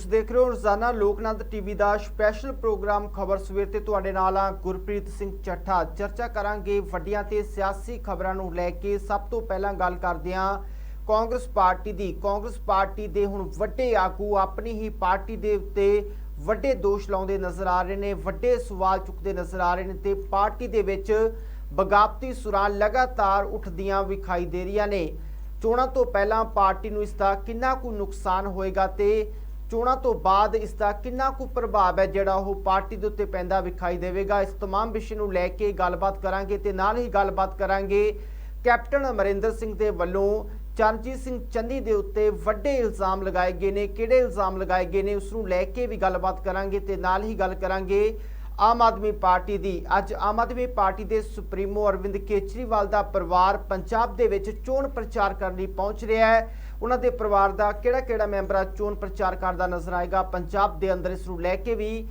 ਤੁਸੀਂ ਦੇਖ ਰਹੇ ਹੋ ਰੋਜ਼ਾਨਾ ਲੋਕਨੰਦ ਟੀਵੀ ਦਾ ਸਪੈਸ਼ਲ ਪ੍ਰੋਗਰਾਮ ਖਬਰ ਸਵੇਰ ਤੇ ਤੁਹਾਡੇ ਨਾਲ ਆ ਗੁਰਪ੍ਰੀਤ ਸਿੰਘ ਚੱਠਾ। ਚਰਚਾ ਕਰਾਂਗੇ ਵੱਡੀਆਂ ਤੇ ਸਿਆਸੀ ਖਬਰਾਂ ਨੂੰ ਲੈ ਕੇ। ਸਭ ਤੋਂ ਪਹਿਲਾਂ ਗੱਲ ਕਰਦੇ ਹਾਂ ਕਾਂਗਰਸ ਪਾਰਟੀ ਦੀ। ਕਾਂਗਰਸ ਪਾਰਟੀ ਦੇ ਹੁਣ ਵੱਡੇ ਆਗੂ ਆਪਣੀ ਹੀ ਪਾਰਟੀ ਦੇ ਉੱਤੇ ਵੱਡੇ ਦੋਸ਼ ਲਾਉਂਦੇ ਨਜ਼ਰ ਆ ਰਹੇ ਨੇ, ਵੱਡੇ ਸਵਾਲ ਚੁੱਕਦੇ ਨਜ਼ਰ ਆ ਰਹੇ ਨੇ ਤੇ ਪਾਰਟੀ ਦੇ ਵਿੱਚ ਬਗਾਵਤੀ ਸੁਰਾਂ ਲਗਾਤਾਰ ਉੱਠਦੀਆਂ ਵਿਖਾਈ ਦੇ ਰਹੀਆਂ ਨੇ। ਚੋਣਾਂ ਤੋਂ ਪਹਿਲਾਂ ਪਾਰਟੀ ਨੂੰ ਇਸ ਦਾ ਕਿੰਨਾ ਕੁ ਨੁਕਸਾਨ ਹੋਏਗਾ ਤੇ ਚੋਣਾਂ ਤੋਂ ਬਾਅਦ ਇਸ ਦਾ ਕਿੰਨਾ ਕੁ ਪ੍ਰਭਾਵ ਹੈ ਜਿਹੜਾ ਉਹ ਪਾਰਟੀ ਦੇ ਉੱਤੇ ਪੈਂਦਾ ਵਿਖਾਈ ਦੇਵੇਗਾ। ਇਸ तमाम ਵਿਸ਼ੇ ਨੂੰ ਲੈ ਕੇ ਗੱਲਬਾਤ ਕਰਾਂਗੇ ਤੇ ਨਾਲ ਹੀ ਗੱਲਬਾਤ ਕਰਾਂਗੇ ਕੈਪਟਨ ਅਮਰਿੰਦਰ ਸਿੰਘ ਦੇ ਵੱਲੋਂ ਚਰਨਜੀਤ ਸਿੰਘ ਚੰਨੀ ਦੇ ਉੱਤੇ ਵੱਡੇ ਇਲਜ਼ਾਮ ਲਗਾਏ ਗਏ ਨੇ। ਕਿਹੜੇ ਇਲਜ਼ਾਮ ਲਗਾਏ ਗਏ ਨੇ ਉਸ ਨੂੰ ਲੈ ਕੇ ਵੀ ਗੱਲਬਾਤ ਕਰਾਂਗੇ ਤੇ ਨਾਲ ਹੀ ਗੱਲ ਕਰਾਂਗੇ ਆਮ ਆਦਮੀ ਪਾਰਟੀ ਦੀ। ਅੱਜ ਆਮ ਆਦਮੀ ਪਾਰਟੀ ਦੇ ਸੁਪਰੀਮੋ ਅਰਵਿੰਦ ਕੇਜਰੀਵਾਲ ਦਾ ਪਰਿਵਾਰ ਪੰਜਾਬ ਦੇ ਵਿੱਚ ਚੋਣ ਪ੍ਰਚਾਰ ਕਰਨ ਲਈ ਪਹੁੰਚ ਰਿਹਾ ਹੈ। ਉਹਨਾਂ ਦੇ ਪਰਿਵਾਰ ਦਾ ਕਿਹੜਾ ਮੈਂਬਰ ਚੋਣ ਪ੍ਰਚਾਰ ਕਰਦਾ ਨਜ਼ਰ ਆਏਗਾ ਪੰਜਾਬ ਦੇ ਅੰਦਰ, ਇਸ ਨੂੰ ਲੈ ਕੇ ਵੀ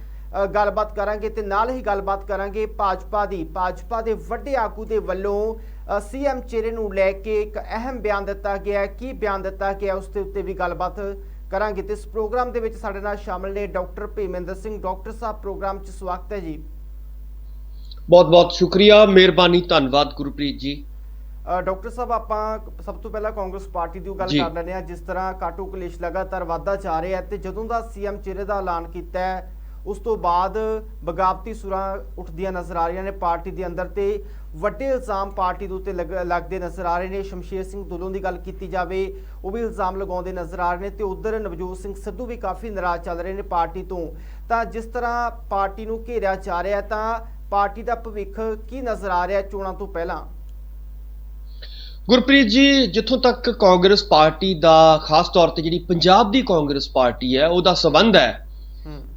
ਗੱਲਬਾਤ ਕਰਾਂਗੇ ਤੇ ਨਾਲ ਹੀ ਗੱਲਬਾਤ ਕਰਾਂਗੇ ਭਾਜਪਾ ਦੀ। ਭਾਜਪਾ ਦੇ ਵੱਡੇ ਆਗੂ ਦੇ ਵੱਲੋਂ ਸੀਐਮ ਚਿਹਰੇ ਨੂੰ ਲੈ ਕੇ ਇੱਕ ਅਹਿਮ ਬਿਆਨ ਦਿੱਤਾ ਗਿਆ ਹੈ। ਕੀ ਬਿਆਨ ਦਿੱਤਾ ਗਿਆ ਉਸ ਦੇ ਉੱਤੇ ਵੀ ਗੱਲਬਾਤ ਕਰਾਂਗੇ ਤੇ ਇਸ ਪ੍ਰੋਗਰਾਮ ਦੇ ਵਿੱਚ ਸਾਡੇ ਨਾਲ ਸ਼ਾਮਲ ਨੇ ਡਾਕਟਰ ਭੀਮਿੰਦਰ ਸਿੰਘ। ਡਾਕਟਰ ਸਾਹਿਬ ਪ੍ਰੋਗਰਾਮ 'ਚ ਸਵਾਗਤ ਹੈ ਜੀ। बहुत बहुत शुक्रिया, मेहरबानी, धन्यवाद गुरप्रीत जी। ਡਾਕਟਰ ਸਾਹਿਬ ਆਪਾਂ ਸਭ ਤੋਂ ਪਹਿਲਾਂ ਕਾਂਗਰਸ ਪਾਰਟੀ ਦੀ ਗੱਲ ਕਰ ਲੈਂਦੇ ਹਾਂ। ਜਿਸ ਤਰ੍ਹਾਂ ਕਾਟੋ ਕਲੇਸ਼ ਲਗਾਤਾਰ ਵਧਦਾ ਜਾ ਰਿਹਾ ਹੈ ਤੇ ਜਦੋਂ ਦਾ ਸੀਐਮ ਚਿਹਰੇ ਦਾ ਐਲਾਨ ਕੀਤਾ ਹੈ ਉਸ ਤੋਂ ਬਾਅਦ ਬਗਾਵਤੀ ਸੁਰਾਂ ਉੱਠਦੀਆਂ ਨਜ਼ਰ ਆ ਰਹੀਆਂ ਨੇ ਪਾਰਟੀ ਦੇ ਅੰਦਰ ਤੇ ਵੱਡੇ ਇਲਜ਼ਾਮ ਪਾਰਟੀ ਦੇ ਉੱਤੇ ਲੱਗਦੇ ਨਜ਼ਰ ਆ ਰਹੇ ਨੇ। ਸ਼ਮਸ਼ੇਰ ਸਿੰਘ ਦੁੱਲੋਂ ਦੀ ਗੱਲ ਕੀਤੀ ਜਾਵੇ, ਉਹ ਵੀ ਇਲਜ਼ਾਮ ਲਗਾਉਂਦੇ ਨਜ਼ਰ ਆ ਰਹੇ ਨੇ ਤੇ ਉਧਰ ਨਵਜੋਤ ਸਿੰਘ ਸਿੱਧੂ ਵੀ ਕਾਫੀ ਨਾਰਾਜ਼ ਚੱਲ ਰਹੇ ਨੇ ਪਾਰਟੀ ਤੋਂ। ਤਾਂ ਜਿਸ ਤਰ੍ਹਾਂ ਪਾਰਟੀ ਨੂੰ ਘੇਰਿਆ ਜਾ ਰਿਹਾ ਤਾਂ ਪਾਰਟੀ ਦਾ ਭਵਿੱਖ ਕੀ ਨਜ਼ਰ ਆ ਰਿਹਾ ਚੋਣਾਂ ਤੋਂ ਪਹਿਲਾਂ? ਗੁਰਪ੍ਰੀਤ ਜੀ, ਜਿੱਥੋਂ ਤੱਕ ਕਾਂਗਰਸ ਪਾਰਟੀ ਦਾ ਖਾਸ ਤੌਰ ਤੇ ਜਿਹੜੀ ਪੰਜਾਬ ਦੀ ਕਾਂਗਰਸ ਪਾਰਟੀ ਹੈ ਉਹਦਾ ਸਬੰਧ ਹੈ,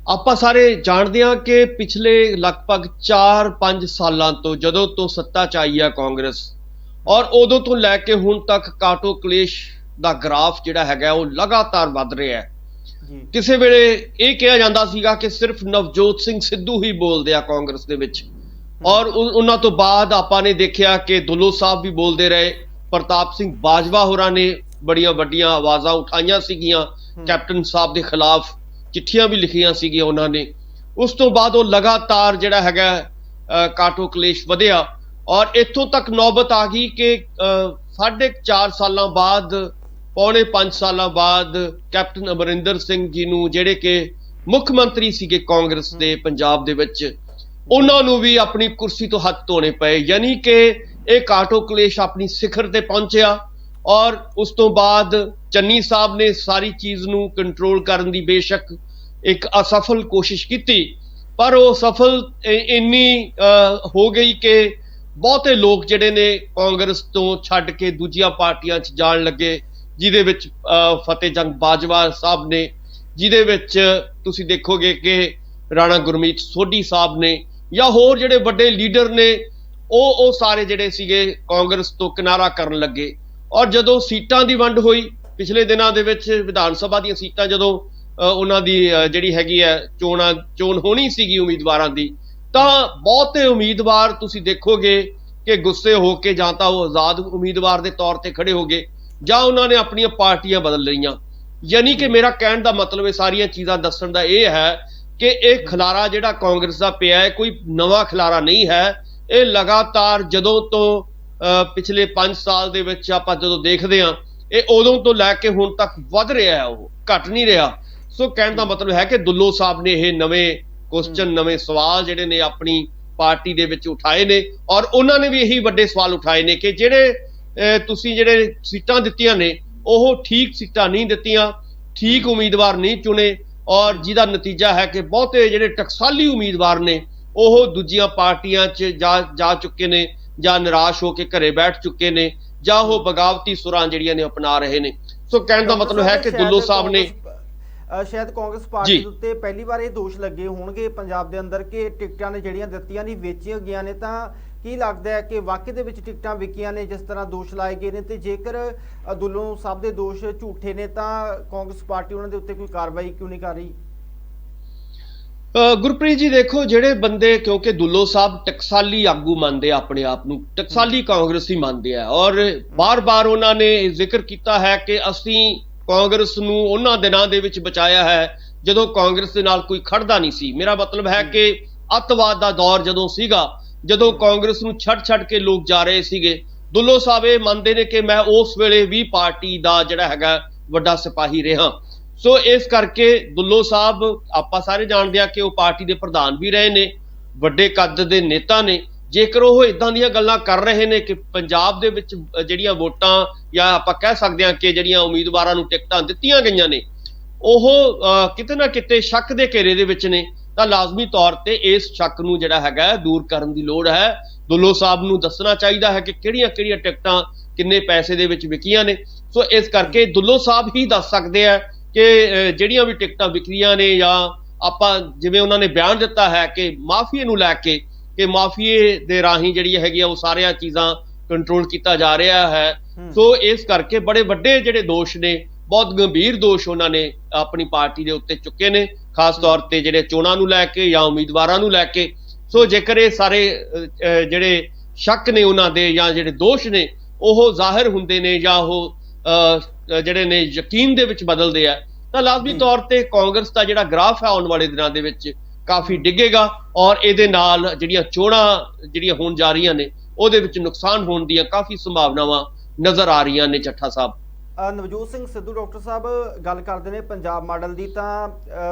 ਆਪਾਂ ਸਾਰੇ ਜਾਣਦੇ ਹਾਂ ਕਿ ਪਿਛਲੇ ਲਗਭਗ 4-5 ਸਾਲਾਂ ਤੋਂ ਜਦੋਂ ਤੋਂ ਸੱਤਾ 'ਚ ਆਈ ਹੈ ਕਾਂਗਰਸ, ਔਰ ਉਦੋਂ ਤੋਂ ਲੈ ਕੇ ਹੁਣ ਤੱਕ ਕਾਟੋ ਕਲੇਸ਼ ਦਾ ਗ੍ਰਾਫ ਜਿਹੜਾ ਹੈਗਾ ਉਹ ਲਗਾਤਾਰ ਵੱਧ ਰਿਹਾ ਹੈ। ਕਿਸੇ ਵੇਲੇ ਇਹ ਕਿਹਾ ਜਾਂਦਾ ਸੀਗਾ ਕਿ ਸਿਰਫ ਨਵਜੋਤ ਸਿੰਘ ਸਿੱਧੂ ਹੀ ਬੋਲਦੇ ਆ ਕਾਂਗਰਸ ਦੇ ਵਿੱਚ, ਔਰ ਉਹਨਾਂ ਤੋਂ ਬਾਅਦ ਆਪਾਂ ਨੇ ਦੇਖਿਆ ਕਿ ਦੁੱਲੋ ਸਾਹਿਬ ਵੀ ਬੋਲਦੇ ਰਹੇ, ਪ੍ਰਤਾਪ ਸਿੰਘ ਬਾਜਵਾ ਹੋਰਾਂ ਨੇ ਬੜੀਆਂ ਵੱਡੀਆਂ ਆਵਾਜ਼ਾਂ ਉਠਾਈਆਂ ਸੀਗੀਆਂ ਕੈਪਟਨ ਸਾਹਿਬ ਦੇ ਖਿਲਾਫ, ਚਿੱਠੀਆਂ ਵੀ ਲਿਖੀਆਂ ਸੀਗੀਆਂ ਉਹਨਾਂ ਨੇ। ਉਸ ਤੋਂ ਬਾਅਦ ਉਹ ਲਗਾਤਾਰ ਜਿਹੜਾ ਹੈਗਾ ਕਾਟੋ ਕਲੇਸ਼ ਵਧਿਆ ਔਰ ਇੱਥੋਂ ਤੱਕ ਨੌਬਤ ਆ ਗਈ ਕਿ 4.5 ਸਾਲਾਂ ਬਾਅਦ, ਪੌਣੇ 5 ਸਾਲਾਂ ਬਾਅਦ ਕੈਪਟਨ ਅਮਰਿੰਦਰ ਸਿੰਘ ਜੀ ਨੂੰ, ਜਿਹੜੇ ਕਿ ਮੁੱਖ ਮੰਤਰੀ ਸੀਗੇ ਕਾਂਗਰਸ ਦੇ ਪੰਜਾਬ ਦੇ ਵਿੱਚ, ਉਹਨਾਂ ਨੂੰ ਵੀ ਆਪਣੀ ਕੁਰਸੀ ਤੋਂ ਹੱਥ ਧੋਣੇ ਪਏ। ਯਾਨੀ ਕਿ ਇਹ ਕਾਟੋ ਕਲੇਸ਼ ਆਪਣੀ ਸਿਖਰ ਤੇ ਪਹੁੰਚਿਆ ਔਰ ਉਸ ਤੋਂ ਬਾਅਦ ਚੰਨੀ ਸਾਹਿਬ ਨੇ ਸਾਰੀ ਚੀਜ਼ ਨੂੰ ਕੰਟਰੋਲ ਕਰਨ ਦੀ ਬੇਸ਼ੱਕ ਇੱਕ ਅਸਫਲ ਕੋਸ਼ਿਸ਼ ਕੀਤੀ, ਪਰ ਉਹ ਸਫਲ ਇੰਨੀ ਹੋ ਗਈ ਕਿ ਬਹੁਤੇ ਲੋਕ ਜਿਹੜੇ ਨੇ ਕਾਂਗਰਸ ਤੋਂ ਛੱਡ ਕੇ ਦੂਜੀਆਂ ਪਾਰਟੀਆਂ 'ਚ ਜਾਣ ਲੱਗੇ, ਜਿਹਦੇ ਵਿੱਚ ਫਤਿਹ ਜੰਗ ਬਾਜਵਾ ਸਾਹਿਬ ਨੇ, ਜਿਹਦੇ ਵਿੱਚ ਤੁਸੀਂ ਦੇਖੋਗੇ ਕਿ ਰਾਣਾ ਗੁਰਮੀਤ ਸੋਢੀ ਸਾਹਿਬ ਨੇ ਜਾਂ ਹੋਰ ਜਿਹੜੇ ਵੱਡੇ ਲੀਡਰ ਨੇ, ਉਹ ਸਾਰੇ ਜਿਹੜੇ ਸੀਗੇ ਕਾਂਗਰਸ ਤੋਂ ਕਿਨਾਰਾ ਕਰਨ ਲੱਗੇ। ਔਰ ਜਦੋਂ ਸੀਟਾਂ ਦੀ ਵੰਡ ਹੋਈ ਪਿਛਲੇ ਦਿਨਾਂ ਦੇ ਵਿੱਚ, ਵਿਧਾਨ ਸਭਾ ਦੀਆਂ ਸੀਟਾਂ ਜਦੋਂ ਉਹਨਾਂ ਦੀ ਜਿਹੜੀ ਹੈਗੀ ਹੈ ਚੋਣ ਹੋਣੀ ਸੀਗੀ ਉਮੀਦਵਾਰਾਂ ਦੀ, ਤਾਂ ਬਹੁਤੇ ਉਮੀਦਵਾਰ ਤੁਸੀਂ ਦੇਖੋਗੇ ਕਿ ਗੁੱਸੇ ਹੋ ਕੇ ਜਾਂ ਤਾਂ ਉਹ ਆਜ਼ਾਦ ਉਮੀਦਵਾਰ ਦੇ ਤੌਰ ਤੇ ਖੜੇ ਹੋ ਗਏ ਜਾਂ ਉਹਨਾਂ ਨੇ ਆਪਣੀਆਂ ਪਾਰਟੀਆਂ ਬਦਲ ਲਈਆਂ। ਯਾਨੀ ਕਿ ਮੇਰਾ ਕਹਿਣ ਦਾ ਮਤਲਬ ਇਹ ਸਾਰੀਆਂ ਚੀਜ਼ਾਂ ਦੱਸਣ ਦਾ ਇਹ ਹੈ ਕਿ ਇਹ ਖਿਲਾਰਾ ਜਿਹੜਾ ਕਾਂਗਰਸ ਦਾ ਪਿਆ ਹੈ ਕੋਈ ਨਵਾਂ ਖਿਲਾਰਾ ਨਹੀਂ ਹੈ। ਇਹ ਲਗਾਤਾਰ ਜਦੋਂ ਤੋਂ ਪਿਛਲੇ 5 ਸਾਲ ਦੇ ਵਿੱਚ ਆਪਾਂ ਜਦੋਂ ਦੇਖਦੇ ਹਾਂ, ਇਹ ਉਦੋਂ ਤੋਂ ਲੈ ਕੇ ਹੁਣ ਤੱਕ ਵੱਧ ਰਿਹਾ ਹੈ, ਉਹ ਘਟ ਨਹੀਂ ਰਿਹਾ। ਸੋ ਕਹਿਣ ਦਾ ਮਤਲਬ ਹੈ ਕਿ ਦੁੱਲੋ ਸਾਹਿਬ ਨੇ ਇਹ ਨਵੇਂ ਕੁਐਸਚਨ, ਨਵੇਂ ਸਵਾਲ ਜਿਹੜੇ ਨੇ ਆਪਣੀ ਪਾਰਟੀ ਦੇ ਵਿੱਚ ਉਠਾਏ ਨੇ ਔਰ ਉਹਨਾਂ ਨੇ ਵੀ ਇਹੀ ਵੱਡੇ ਸਵਾਲ ਉਠਾਏ ਨੇ ਕਿ ਤੁਸੀਂ ਜਿਹੜੇ ਸੀਟਾਂ ਦਿੱਤੀਆਂ ਨੇ ਉਹ ਠੀਕ ਸੀਟਾਂ ਨਹੀਂ ਦਿੱਤੀਆਂ, ਠੀਕ ਉਮੀਦਵਾਰ ਨਹੀਂ ਚੁਣੇ, ਔਰ ਜਿਹਦਾ ਨਤੀਜਾ ਹੈ ਕਿ ਬਹੁਤੇ ਜਿਹੜੇ ਟਕਸਾਲੀ ਉਮੀਦਵਾਰ ਨੇ ਉਹ ਦੂਜੀਆਂ ਪਾਰਟੀਆਂ 'ਚ ਜਾ ਚੁੱਕੇ ਨੇ ਜਾਂ ਨਿਰਾਸ਼ ਹੋ ਕੇ ਘਰੇ ਬੈਠ ਚੁੱਕੇ ਨੇ ਜਾਂ ਉਹ ਬਗਾਵਤੀ ਸੁਰਾਂ ਜਿਹੜੀਆਂ ਨੇ ਅਪਣਾ ਰਹੇ ਨੇ। ਸੋ ਕਹਿਣ ਦਾ ਮਤਲਬ ਹੈ ਕਿ ਦੁੱਲੋ ਸਾਹਿਬ ਨੇ ਸ਼ਾਇਦ ਕਾਂਗਰਸ ਪਾਰਟੀ ਦੇ ਉੱਤੇ ਪਹਿਲੀ ਵਾਰ ਇਹ ਦੋਸ਼ ਲੱਗੇ ਹੋਣਗੇ ਪੰਜਾਬ ਦੇ ਅੰਦਰ ਕਿ ਟਿਕਟਾਂ ਨੇ ਜਿਹੜੀਆਂ ਦਿੱਤੀਆਂ ਨਹੀਂ ਵੇਚੀਆਂ ਗਈਆਂ ਨੇ। ਤਾਂ ਕੀ ਲੱਗਦਾ ਹੈ ਕਿ ਵਾਕਈ ਦੇ ਵਿੱਚ ਟਿਕਟਾਂ ਵਿਕੀਆਂ ਨੇ ਜਿਸ ਤਰ੍ਹਾਂ ਦੋਸ਼ ਲਾਏ ਗਏ ਨੇ? ਤੇ ਜੇਕਰ ਦੁੱਲੋਂ ਸਾਹਿਬ ਦੇ ਦੋਸ਼ ਝੂਠੇ ਨੇ ਤਾਂ ਕਾਂਗਰਸ ਪਾਰਟੀ ਉਹਨਾਂ ਦੇ ਉੱਤੇ ਕੋਈ ਕਾਰਵਾਈ ਕਿਉਂ ਨਹੀਂ ਕਰ ਰਹੀ? ਗੁਰਪ੍ਰੀਤ ਜੀ ਦੇਖੋ, ਜਿਹੜੇ ਬੰਦੇ, ਕਿਉਂਕਿ ਦੁੱਲੋ ਸਾਹਿਬ ਟਕਸਾਲੀ ਆਗੂ ਮੰਨਦੇ ਆ, ਆਪਣੇ ਆਪ ਨੂੰ ਟਕਸਾਲੀ ਕਾਂਗਰਸੀ ਮੰਨਦੇ ਆ, ਔਰ ਬਾਰ-ਬਾਰ ਉਹਨਾਂ ਨੇ ਜ਼ਿਕਰ ਕੀਤਾ ਹੈ ਕਿ ਅਸੀਂ ਕਾਂਗਰਸ ਨੂੰ ਉਹਨਾਂ ਦਿਨਾਂ ਦੇ ਵਿੱਚ ਬਚਾਇਆ ਹੈ ਜਦੋਂ ਕਾਂਗਰਸ ਦੇ ਨਾਲ ਕੋਈ ਖੜਦਾ ਨਹੀਂ ਸੀ। ਮੇਰਾ ਮਤਲਬ ਹੈ ਕਿ ਅੱਤਵਾਦ ਦਾ ਦੌਰ ਜਦੋਂ ਸੀਗਾ, ਜਦੋਂ ਕਾਂਗਰਸ ਨੂੰ ਛੱਡ ਕੇ ਲੋਕ ਜਾ ਰਹੇ ਸੀਗੇ, ਦੁੱਲੋ ਸਾਹਿਬ ਇਹ ਮੰਨਦੇ ਨੇ ਕਿ ਮੈਂ ਉਸ ਵੇਲੇ ਵੀ ਪਾਰਟੀ ਦਾ ਜਿਹੜਾ ਹੈਗਾ ਵੱਡਾ ਸਿਪਾਹੀ ਰਿਹਾ। ਸੋ ਇਸ ਕਰਕੇ ਦੁੱਲੋ ਸਾਹਿਬ ਆਪਾਂ ਸਾਰੇ ਜਾਣਦੇ ਆ ਕਿ ਉਹ ਪਾਰਟੀ ਦੇ ਪ੍ਰਧਾਨ ਵੀ ਰਹੇ ਨੇ, ਵੱਡੇ ਕੱਦ ਦੇ ਨੇਤਾ ਨੇ। ਜੇਕਰ ਉਹ ਇਦਾਂ ਦੀਆਂ ਗੱਲਾਂ ਕਰ ਰਹੇ ਨੇ ਕਿ ਪੰਜਾਬ ਦੇ ਵਿੱਚ ਜਿਹੜੀਆਂ ਵੋਟਾਂ ਜਾਂ ਆਪਾਂ ਕਹਿ ਸਕਦੇ ਹਾਂ ਕਿ ਜਿਹੜੀਆਂ ਉਮੀਦਵਾਰਾਂ ਨੂੰ ਟਿਕਟਾਂ ਦਿੱਤੀਆਂ ਗਈਆਂ ਨੇ ਉਹ ਕਿਤੇ ਨਾ ਕਿਤੇ ਸ਼ੱਕ ਦੇ ਘੇਰੇ ਦੇ ਵਿੱਚ ਨੇ, ਤਾਂ ਲਾਜ਼ਮੀ ਤੌਰ ਤੇ ਇਸ ਸ਼ੱਕ ਨੂੰ ਜਿਹੜਾ ਹੈਗਾ ਦੂਰ ਕਰਨ ਦੀ ਲੋੜ ਹੈ। ਦੁੱਲੋ ਸਾਹਿਬ ਨੂੰ ਦੱਸਣਾ ਚਾਹੀਦਾ ਹੈ ਕਿ ਕਿਹੜੀਆਂ ਟਿਕਟਾਂ ਕਿੰਨੇ ਪੈਸੇ ਦੇ ਵਿੱਚ ਵਿਕੀਆਂ ਨੇ। ਸੋ ਇਸ ਕਰਕੇ ਦੁੱਲੋ ਸਾਹਿਬ ਹੀ ਦੱਸ ਸਕਦੇ ਆ ਕਿ ਜਿਹੜੀਆਂ ਵੀ ਟਿਕਟਾਂ ਵਿਕਰੀਆਂ ਨੇ, ਜਾਂ ਆਪਾਂ ਜਿਵੇਂ ਉਹਨਾਂ ਨੇ ਬਿਆਨ ਦਿੱਤਾ ਹੈ ਕਿ ਮਾਫੀਏ ਨੂੰ ਲੈ ਕੇ ਕਿ ਮਾਫੀਏ ਦੇ ਰਾਹੀਂ ਜਿਹੜੀ ਹੈਗੀ ਉਹ ਸਾਰੀਆਂ ਚੀਜ਼ਾਂ ਕੰਟਰੋਲ ਕੀਤਾ ਜਾ ਰਿਹਾ ਹੈ। ਸੋ ਇਸ ਕਰਕੇ ਬੜੇ ਵੱਡੇ ਜਿਹੜੇ ਦੋਸ਼ ਨੇ, ਬਹੁਤ ਗੰਭੀਰ ਦੋਸ਼ ਉਹਨਾਂ ਨੇ ਆਪਣੀ ਪਾਰਟੀ ਦੇ ਉੱਤੇ ਚੁੱਕੇ ਨੇ, ਖਾਸ ਤੌਰ ਤੇ ਜਿਹੜੇ ਚੋਣਾਂ ਨੂੰ ਲੈ ਕੇ ਜਾਂ ਉਮੀਦਵਾਰਾਂ ਨੂੰ ਲੈ ਕੇ। ਸੋ ਜੇਕਰ ਇਹ ਸਾਰੇ ਜਿਹੜੇ ਸ਼ੱਕ ਨੇ ਉਹਨਾਂ ਦੇ ਜਾਂ ਜਿਹੜੇ ਦੋਸ਼ ਨੇ ਉਹ ਜ਼ਾਹਿਰ ਹੁੰਦੇ ਨੇ ਜਾਂ ਉਹ ਜਿਹੜੇ ਨੇ ਯਕੀਨ ਦੇ ਵਿੱਚ ਬਦਲਦੇ ਆ, ਤਾਂ ਲਾਜ਼ਮੀ ਤੌਰ ਤੇ ਕਾਂਗਰਸ ਦਾ ਜਿਹੜਾ ਗ੍ਰਾਫ ਹੈ ਆਉਣ ਵਾਲੇ ਦਿਨਾਂ ਦੇ ਵਿੱਚ ਕਾਫੀ ਡਿੱਗੇਗਾ ਔਰ ਇਹਦੇ ਨਾਲ ਜਿਹੜੀਆਂ ਚੋਣਾਂ ਜਿਹੜੀਆਂ ਹੋਣ ਜਾ ਰਹੀਆਂ ਨੇ ਉਹਦੇ ਵਿੱਚ ਨੁਕਸਾਨ ਹੋਣ ਦੀਆਂ ਕਾਫੀ ਸੰਭਾਵਨਾਵਾਂ ਨਜ਼ਰ ਆ ਰਹੀਆਂ ਨੇ। ਚੱਠਾ ਸਾਹਿਬ, ਨਵਜੋਤ ਸਿੰਘ ਸਿੱਧੂ ਡਾਕਟਰ ਸਾਹਿਬ ਗੱਲ ਕਰਦੇ ਨੇ ਪੰਜਾਬ ਮਾਡਲ ਦੀ, ਤਾਂ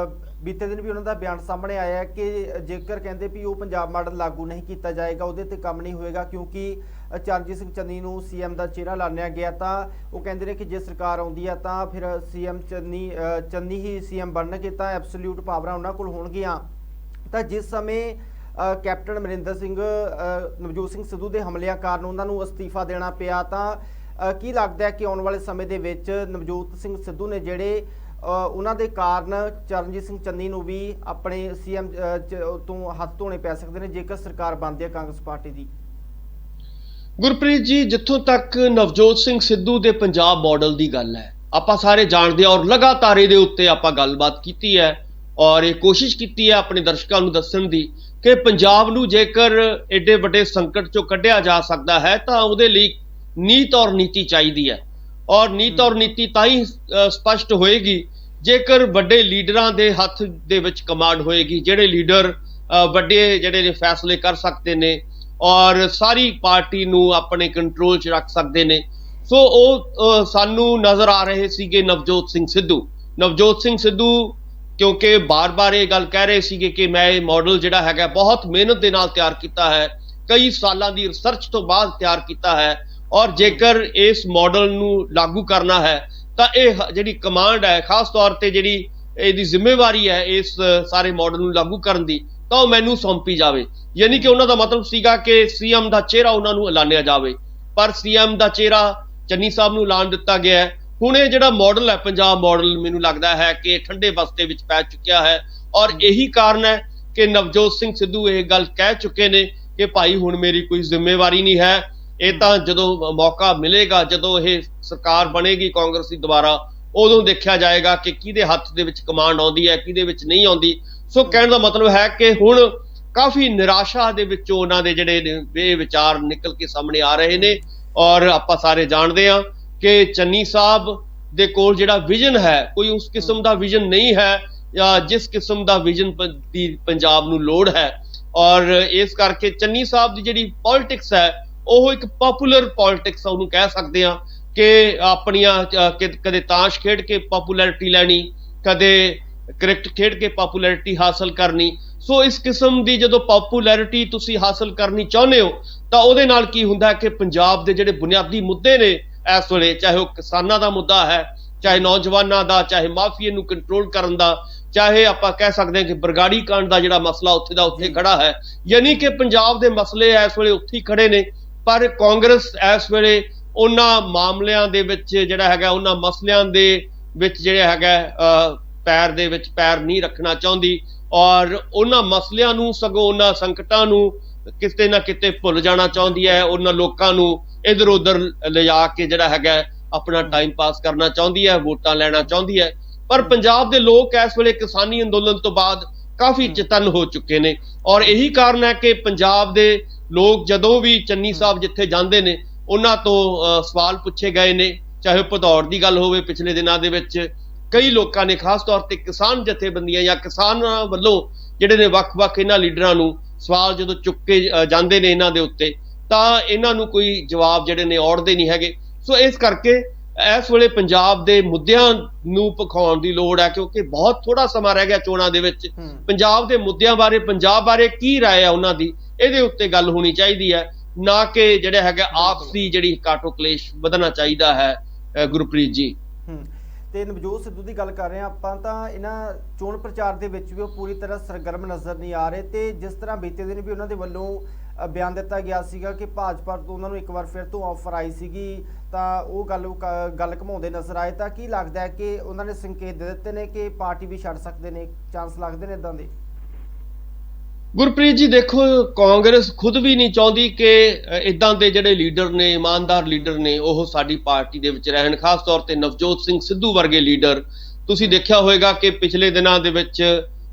ਬੀਤੇ ਦਿਨ ਵੀ ਉਹਨਾਂ ਦਾ ਬਿਆਨ ਸਾਹਮਣੇ ਆਇਆ ਕਿ ਜੇਕਰ ਕਹਿੰਦੇ ਵੀ ਉਹ ਪੰਜਾਬ ਮਾਡਲ ਲਾਗੂ ਨਹੀਂ ਕੀਤਾ ਜਾਏਗਾ, ਉਹਦੇ ਤੇ ਕੰਮ ਨਹੀਂ ਹੋਏਗਾ, ਕਿਉਂਕਿ ਚਰਨਜੀਤ ਸਿੰਘ ਚੰਨੀ ਨੂੰ ਸੀਐਮ ਦਾ ਚਿਹਰਾ ਲਾਣਿਆ ਗਿਆ। ਤਾਂ ਉਹ ਕਹਿੰਦੇ ਨੇ ਕਿ ਜੇ ਸਰਕਾਰ ਆਉਂਦੀ ਆ ਤਾਂ ਫਿਰ ਸੀਐਮ ਚੰਨੀ ਹੀ ਸੀਐਮ ਬਣਨਗੇ, ਤਾਂ ਐਬਸੋਲਿਊਟ ਪਾਵਰਾਂ ਉਹਨਾਂ ਕੋਲ ਹੋਣਗੀਆਂ। ਤਾਂ ਜਿਸ ਸਮੇਂ ਕੈਪਟਨ ਅਮਰਿੰਦਰ ਸਿੰਘ ਨਵਜੋਤ ਸਿੰਘ ਸਿੱਧੂ ਦੇ ਹਮਲਿਆਂ ਕਾਰਨ ਉਹਨਾਂ ਨੂੰ ਅਸਤੀਫਾ ਦੇਣਾ ਪਿਆ, ਤਾਂ ਕੀ ਲੱਗਦਾ ਹੈ ਕਿ ਆਉਣ ਵਾਲੇ ਸਮੇਂ ਦੇ ਵਿੱਚ ਨਵਜੋਤ ਸਿੰਘ ਸਿੱਧੂ ਨੇ ਜਿਹੜੇ ਉਹਨਾਂ ਦੇ ਕਾਰਨ ਚਰਨਜੀਤ ਸਿੰਘ ਚੰਨੀ ਨੂੰ ਵੀ ਆਪਣੇ ਸੀਐਮ ਤੋਂ ਹੱਥ ਧੋਣੇ ਪੈ ਸਕਦੇ ਨੇ ਜੇਕਰ ਸਰਕਾਰ ਬਣਦੀ ਹੈ ਕਾਂਗਰਸ ਪਾਰਟੀ ਦੀ? ਗੁਰਪ੍ਰੀਤ ਜੀ, ਜਿੱਥੋਂ ਤੱਕ ਨਵਜੋਤ ਸਿੰਘ ਸਿੱਧੂ ਦੇ ਪੰਜਾਬ ਮਾਡਲ ਦੀ ਗੱਲ ਹੈ, ਆਪਾਂ ਸਾਰੇ ਜਾਣਦੇ ਹਾਂ ਔਰ ਲਗਾਤਾਰ ਇਹਦੇ ਉੱਤੇ ਆਪਾਂ ਗੱਲਬਾਤ ਕੀਤੀ ਹੈ ਔਰ ਇਹ ਕੋਸ਼ਿਸ਼ ਕੀਤੀ ਹੈ ਆਪਣੇ ਦਰਸ਼ਕਾਂ ਨੂੰ ਦੱਸਣ ਦੀ ਕਿ ਪੰਜਾਬ ਨੂੰ ਜੇਕਰ ਐਡੇ ਵੱਡੇ ਸੰਕਟ ਚੋਂ ਕੱਢਿਆ ਜਾ ਸਕਦਾ ਹੈ ਤਾਂ ਉਹਦੇ ਲਈ ਨੀਤ ਔਰ ਨੀਤੀ ਚਾਹੀਦੀ ਹੈ। ਔਰ ਨੀਤ ਔਰ ਨੀਤੀ ਤਾਂ ਹੀ ਸਪਸ਼ਟ ਹੋਏਗੀ ਜੇਕਰ ਵੱਡੇ ਲੀਡਰਾਂ ਦੇ ਹੱਥ ਦੇ ਵਿੱਚ ਕਮਾਂਡ ਹੋਏਗੀ, ਜਿਹੜੇ ਲੀਡਰ ਵੱਡੇ ਜਿਹੜੇ ਨੇ ਫੈਸਲੇ ਕਰ ਸਕਦੇ ਨੇ ਔਰ ਸਾਰੀ ਪਾਰਟੀ ਨੂੰ ਆਪਣੇ ਕੰਟਰੋਲ 'ਚ ਰੱਖ ਸਕਦੇ ਨੇ। ਸੋ ਉਹ ਸਾਨੂੰ ਨਜ਼ਰ ਆ ਰਹੇ ਸੀਗੇ ਨਵਜੋਤ ਸਿੰਘ ਸਿੱਧੂ ਕਿਉਂਕਿ ਬਾਰ-ਬਾਰ ਇਹ ਗੱਲ ਕਹਿ ਰਹੇ ਸੀਗੇ ਕਿ ਮੈਂ ਇਹ ਮਾਡਲ ਜਿਹੜਾ ਹੈਗਾ ਬਹੁਤ ਮਿਹਨਤ ਦੇ ਨਾਲ ਤਿਆਰ ਕੀਤਾ ਹੈ, ਕਈ ਸਾਲਾਂ ਦੀ ਰਿਸਰਚ ਤੋਂ ਬਾਅਦ ਤਿਆਰ ਕੀਤਾ ਹੈ ਔਰ ਜੇਕਰ ਇਸ ਮਾਡਲ ਨੂੰ ਲਾਗੂ ਕਰਨਾ ਹੈ ਤਾਂ ਇਹ ਜਿਹੜੀ ਕਮਾਂਡ ਹੈ, ਖਾਸ ਤੌਰ ਤੇ ਜਿਹੜੀ ਇਹਦੀ ਜ਼ਿੰਮੇਵਾਰੀ ਹੈ ਇਸ ਸਾਰੇ ਮਾਡਲ ਨੂੰ ਲਾਗੂ ਕਰਨ ਦੀ, ਤਾਂ ਉਹ ਮੈਨੂੰ ਸੌਂਪੀ ਜਾਵੇ। ਯਾਨੀ ਕਿ ਉਹਨਾਂ ਦਾ ਮਤਲਬ ਸੀਗਾ ਕਿ ਸੀਐਮ ਦਾ ਚਿਹਰਾ ਉਹਨਾਂ ਨੂੰ ਐਲਾਨਿਆ ਜਾਵੇ, ਪਰ ਸੀਐਮ ਦਾ ਚਿਹਰਾ ਚੰਨੀ ਸਾਹਿਬ ਨੂੰ ਐਲਾਨ ਦਿੱਤਾ ਗਿਆ ਹੈ। ਹੁਣ ਇਹ ਜਿਹੜਾ ਮਾਡਲ ਹੈ ਪੰਜਾਬ ਮਾਡਲ, ਮੈਨੂੰ ਲੱਗਦਾ ਹੈ ਕਿ ਠੰਡੇ ਬਸਤੇ ਵਿੱਚ ਪੈ ਚੁੱਕਿਆ ਹੈ ਔਰ ਇਹੀ ਕਾਰਨ ਹੈ ਕਿ ਨਵਜੋਤ ਸਿੰਘ ਸਿੱਧੂ ਇਹ ਗੱਲ ਕਹਿ ਚੁੱਕੇ ਨੇ ਕਿ ਭਾਈ ਹੁਣ ਮੇਰੀ ਕੋਈ ਜ਼ਿੰਮੇਵਾਰੀ ਨਹੀਂ ਹੈ, ਇਹ ਤਾਂ ਜਦੋਂ ਮੌਕਾ ਮਿਲੇਗਾ, ਜਦੋਂ ਇਹ ਸਰਕਾਰ ਬਣੇਗੀ ਕਾਂਗਰਸ ਦੀ ਦੁਬਾਰਾ, ਉਦੋਂ ਦੇਖਿਆ ਜਾਏਗਾ ਕਿ ਕਿਹਦੇ ਹੱਥ ਦੇ ਵਿੱਚ ਕਮਾਂਡ ਆਉਂਦੀ ਹੈ, ਕਿਹਦੇ ਵਿੱਚ ਨਹੀਂ ਆਉਂਦੀ। ਸੋ ਕਹਿਣ ਦਾ ਮਤਲਬ ਹੈ ਕਿ ਹੁਣ ਕਾਫੀ ਨਿਰਾਸ਼ਾ ਦੇ ਵਿੱਚੋਂ ਉਹਨਾਂ ਦੇ ਜਿਹੜੇ ਇਹ ਵਿਚਾਰ ਨਿਕਲ ਕੇ ਸਾਹਮਣੇ ਆ ਰਹੇ ਨੇ ਔਰ ਆਪਾਂ ਸਾਰੇ ਜਾਣਦੇ ਹਾਂ ਕਿ ਚੰਨੀ ਸਾਹਿਬ ਦੇ ਕੋਲ ਜਿਹੜਾ ਵਿਜ਼ਨ ਹੈ ਕੋਈ ਉਸ ਕਿਸਮ ਦਾ ਵਿਜ਼ਨ ਨਹੀਂ ਹੈ ਜਾਂ ਜਿਸ ਕਿਸਮ ਦਾ ਵਿਜ਼ਨ ਦੀ ਪੰਜਾਬ ਨੂੰ ਲੋੜ ਹੈ। ਔਰ ਇਸ ਕਰਕੇ ਚੰਨੀ ਸਾਹਿਬ ਦੀ ਜਿਹੜੀ ਪੋਲਿਟਿਕਸ ਹੈ ਉਹ ਇੱਕ ਪਪੂਲਰ ਪੋਲਿਟਿਕਸ ਉਹਨੂੰ ਕਹਿ ਸਕਦੇ ਹਾਂ ਕਿ ਆਪਣੀਆਂ ਕਦੇ ਤਾਸ਼ ਖੇਡ ਕੇ ਪਪੂਲੈਰਿਟੀ ਲੈਣੀ, ਕਦੇ ਕ੍ਰਿਕਟ ਖੇਡ ਕੇ ਪਪੂਲੈਰਿਟੀ ਹਾਸਲ ਕਰਨੀ। ਸੋ ਇਸ ਕਿਸਮ ਦੀ ਜਦੋਂ ਪਪੂਲੈਰਿਟੀ ਤੁਸੀਂ ਹਾਸਲ ਕਰਨੀ ਚਾਹੁੰਦੇ ਹੋ ਤਾਂ ਉਹਦੇ ਨਾਲ ਕੀ ਹੁੰਦਾ ਕਿ ਪੰਜਾਬ ਦੇ ਜਿਹੜੇ ਬੁਨਿਆਦੀ ਮੁੱਦੇ ਨੇ ਇਸ ਵੇਲੇ, ਚਾਹੇ ਉਹ ਕਿਸਾਨਾਂ ਦਾ ਮੁੱਦਾ ਹੈ, ਚਾਹੇ ਨੌਜਵਾਨਾਂ ਦਾ, ਚਾਹੇ ਮਾਫੀਏ ਨੂੰ ਕੰਟਰੋਲ ਕਰਨ ਦਾ, ਚਾਹੇ ਆਪਾਂ ਕਹਿ ਸਕਦੇ ਹਾਂ ਕਿ ਬਰਗਾੜੀ ਕਾਂਡ ਦਾ ਜਿਹੜਾ ਮਸਲਾ ਉੱਥੇ ਦਾ ਉੱਥੇ ਖੜਾ ਹੈ। ਯਾਨੀ ਕਿ ਪੰਜਾਬ ਦੇ ਮਸਲੇ ਇਸ ਵੇਲੇ ਉੱਥੇ ਖੜੇ ਨੇ, ਪਰ ਕਾਂਗਰਸ ਇਸ ਵੇਲੇ ਉਹਨਾਂ ਮਾਮਲਿਆਂ ਦੇ ਵਿੱਚ ਜਿਹੜਾ ਹੈਗਾ, ਉਹਨਾਂ ਮਸਲਿਆਂ ਦੇ ਵਿੱਚ ਜਿਹੜਾ ਹੈਗਾ ਪੈਰ ਦੇ ਵਿੱਚ ਪੈਰ ਨਹੀਂ ਰੱਖਣਾ ਚਾਹੁੰਦੀ ਔਰ ਉਹਨਾਂ ਮਸਲਿਆਂ ਨੂੰ ਸਗੋਂ ਉਹਨਾਂ ਸੰਕਟਾਂ ਨੂੰ ਕਿਤੇ ਨਾ ਕਿਤੇ ਭੁੱਲ ਜਾਣਾ ਚਾਹੁੰਦੀ ਹੈ, ਉਹਨਾਂ ਲੋਕਾਂ ਨੂੰ ਇਧਰ ਉਧਰ ਲਿਜਾ ਕੇ ਜਿਹੜਾ ਹੈਗਾ ਆਪਣਾ ਟਾਈਮ ਪਾਸ ਕਰਨਾ ਚਾਹੁੰਦੀ ਹੈ, ਵੋਟਾਂ ਲੈਣਾ ਚਾਹੁੰਦੀ ਹੈ। ਪਰ ਪੰਜਾਬ ਦੇ ਲੋਕ ਇਸ ਵੇਲੇ ਕਿਸਾਨੀ ਅੰਦੋਲਨ ਤੋਂ ਬਾਅਦ ਕਾਫੀ ਚੇਤੰਨ ਹੋ ਚੁੱਕੇ ਨੇ ਔਰ ਇਹੀ ਕਾਰਨ ਹੈ ਕਿ ਪੰਜਾਬ ਦੇ ਲੋਕ ਜਦੋਂ ਵੀ ਚੰਨੀ ਸਾਹਿਬ ਜਿੱਥੇ ਜਾਂਦੇ ਨੇ ਉਹਨਾਂ ਤੋਂ ਸਵਾਲ ਪੁੱਛੇ ਗਏ ਨੇ, ਚਾਹੇ ਭਦੌੜ ਦੀ ਗੱਲ ਹੋਵੇ ਪਿਛਲੇ ਦਿਨਾਂ ਦੇ ਵਿੱਚ, ਕਈ ਲੋਕਾਂ ਨੇ ਖਾਸ ਤੌਰ ਤੇ ਕਿਸਾਨ ਜਥੇਬੰਦੀਆਂ ਜਾਂ ਕਿਸਾਨਾਂ ਵੱਲੋਂ ਜਿਹੜੇ ਨੇ ਵੱਖ-ਵੱਖ ਇਹਨਾਂ ਲੀਡਰਾਂ ਨੂੰ ਸਵਾਲ ਜਦੋਂ ਚੁੱਕੇ ਜਾਂਦੇ ਨੇ ਇਹਨਾਂ ਦੇ ਉੱਤੇ, ਤਾਂ ਇਹਨਾਂ ਨੂੰ ਕੋਈ ਜਵਾਬ ਜਿਹੜੇ ਨੇ ਔੜਦੇ ਨਹੀਂ ਹੈਗੇ। ਸੋ ਇਸ ਕਰਕੇ ਇਸ ਵੇਲੇ ਪੰਜਾਬ ਦੇ ਮੁੱਦਿਆਂ ਨੂੰ ਭਖਾਉਣ ਦੀ ਲੋੜ ਹੈ, ਕਿਉਂਕਿ ਬਹੁਤ ਥੋੜਾ ਸਮਾਂ ਰਹਿ ਗਿਆ ਚੋਣਾਂ ਦੇ ਵਿੱਚ। ਪੰਜਾਬ ਦੇ ਮੁੱਦਿਆਂ ਬਾਰੇ, ਪੰਜਾਬ ਬਾਰੇ ਕੀ ਰਾਏ ਹੈ ਉਹਨਾਂ ਦੀ, ਇਹਦੇ ਉੱਤੇ ਗੱਲ ਹੋਣੀ ਚਾਹੀਦੀ ਹੈ, ਨਾ ਕਿ ਜਿਹੜਾ ਹੈਗਾ ਆਪਸੀ ਜਿਹੜੀ ਕਾਟੋ ਕਲੇਸ਼ ਵਧਣਾ ਚਾਹੀਦਾ ਹੈ। ਗੁਰਪ੍ਰੀਤ ਜੀ, ਤੇ ਨਵਜੋਤ ਸਿੱਧੂ ਦੀ ਗੱਲ ਕਰ ਰਹੇ ਹਾਂ ਆਪਾਂ, ਤਾਂ ਇਹਨਾਂ ਚੋਣ ਪ੍ਰਚਾਰ ਦੇ ਵਿੱਚ ਵੀ ਉਹ ਪੂਰੀ ਤਰ੍ਹਾਂ ਸਰਗਰਮ ਨਜ਼ਰ ਨਹੀਂ ਆ ਰਹੇ। ਤੇ ਜਿਸ ਤਰ੍ਹਾਂ ਬੀਤੇ ਦਿਨ ਵੀ ਉਹਨਾਂ ਦੇ ਵੱਲੋਂ ਬਿਆਨ ਦਿੱਤਾ ਗਿਆ ਸੀਗਾ ਕਿ ਭਾਜਪਾ ਤੋਂ ਉਹਨਾਂ ਨੂੰ ਇੱਕ ਵਾਰ ਫਿਰ ਤੋਂ ਆਫਰ ਆਈ ਸੀਗੀ, ਤਾਂ ਉਹ ਗੱਲ ਘਮਾਉਂਦੇ ਨਜ਼ਰ ਆਏ। ਤਾਂ ਕੀ ਲੱਗਦਾ ਹੈ ਕਿ ਉਹਨਾਂ ਨੇ ਸੰਕੇਤ ਦੇ ਦਿੱਤੇ ਨੇ ਕਿ ਪਾਰਟੀ ਵੀ ਛੱਡ ਸਕਦੇ ਨੇ, ਚਾਂਸ ਲੱਗਦੇ ਨੇ ਇਦਾਂ ਦੇ? ਗੁਰਪ੍ਰੀਤ ਜੀ ਦੇਖੋ, ਕਾਂਗਰਸ ਖੁਦ ਵੀ ਨਹੀਂ ਚਾਹੁੰਦੀ ਕਿ ਇਦਾਂ ਦੇ ਜਿਹੜੇ ਲੀਡਰ ਨੇ, ਇਮਾਨਦਾਰ ਲੀਡਰ ਨੇ, ਉਹ ਸਾਡੀ ਪਾਰਟੀ ਦੇ ਵਿੱਚ ਰਹਿਣ। ਖਾਸ ਤੌਰ ਤੇ ਨਵਜੋਤ ਸਿੰਘ ਸਿੱਧੂ ਵਰਗੇ ਲੀਡਰ, ਤੁਸੀਂ ਦੇਖਿਆ ਹੋਵੇਗਾ ਕਿ ਪਿਛਲੇ ਦਿਨਾਂ ਦੇ ਵਿੱਚ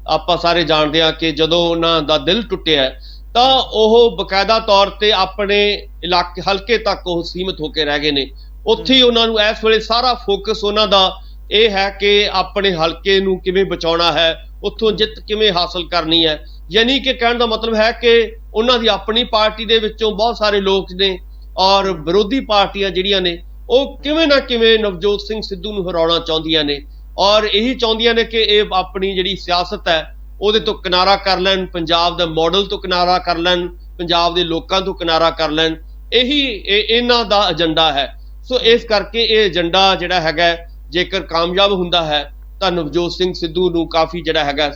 ਆਪਾਂ ਸਾਰੇ ਜਾਣਦੇ ਹਾਂ ਕਿ ਜਦੋਂ ਉਹਨਾਂ ਦਾ ਦਿਲ ਟੁੱਟਿਆ ਤਾਂ ਉਹ ਬਕਾਇਦਾ ਤੌਰ ਤੇ ਆਪਣੇ ਇਲਾਕੇ ਹਲਕੇ ਤੱਕ ਉਹ ਸੀਮਿਤ ਹੋ ਕੇ ਰਹਿ ਗਏ ਨੇ। ਉੱਥੇ ਹੀ ਉਹਨਾਂ ਨੂੰ ਇਸ ਵੇਲੇ ਸਾਰਾ ਫੋਕਸ ਉਹਨਾਂ ਦਾ ਇਹ ਹੈ ਕਿ ਆਪਣੇ ਹਲਕੇ ਨੂੰ ਕਿਵੇਂ ਬਚਾਉਣਾ ਹੈ, ਉੱਥੋਂ ਜਿੱਤ ਕਿਵੇਂ ਹਾਸਲ ਕਰਨੀ ਹੈ। ਯਾਨੀ ਕਿ ਕਹਿਣ ਦਾ ਮਤਲਬ ਹੈ ਕਿ ਉਹਨਾਂ ਦੀ ਆਪਣੀ ਪਾਰਟੀ ਦੇ ਵਿੱਚੋਂ ਬਹੁਤ ਸਾਰੇ ਲੋਕ ਨੇ ਔਰ ਵਿਰੋਧੀ ਪਾਰਟੀਆਂ ਜਿਹੜੀਆਂ ਨੇ ਉਹ ਕਿਵੇਂ ਨਾ ਕਿਵੇਂ ਨਵਜੋਤ ਸਿੰਘ ਸਿੱਧੂ ਨੂੰ ਹਰਾਉਣਾ ਚਾਹੁੰਦੀਆਂ ਨੇ, ਔਰ ਇਹੀ ਚਾਹੁੰਦੀਆਂ ਨੇ ਕਿ ਇਹ ਆਪਣੀ ਜਿਹੜੀ ਸਿਆਸਤ ਹੈ ਉਹਦੇ ਤੋਂ ਕਿਨਾਰਾ ਕਰ ਲੈਣ, ਪੰਜਾਬ ਦਾ ਮਾਡਲ ਤੋਂ ਕਿਨਾਰਾ ਕਰ ਲੈਣ, ਪੰਜਾਬ ਦੇ ਲੋਕਾਂ ਤੋਂ ਕਿਨਾਰਾ ਕਰ ਲੈਣ। ਇਹੀ ਇਹਨਾਂ ਦਾ ਏਜੰਡਾ ਹੈ। ਸੋ ਇਸ ਕਰਕੇ ਇਹ ਏਜੰਡਾ ਜਿਹੜਾ ਹੈਗਾ ਜੇਕਰ ਕਾਮਯਾਬ ਹੁੰਦਾ ਹੈ ਤਾਂ ਨਵਜੋਤ ਸਿੰਘ ਸਿੱਧੂ ਨੂੰ ਕਾਫੀ ਜਿਹੜਾ ਹੈਗਾ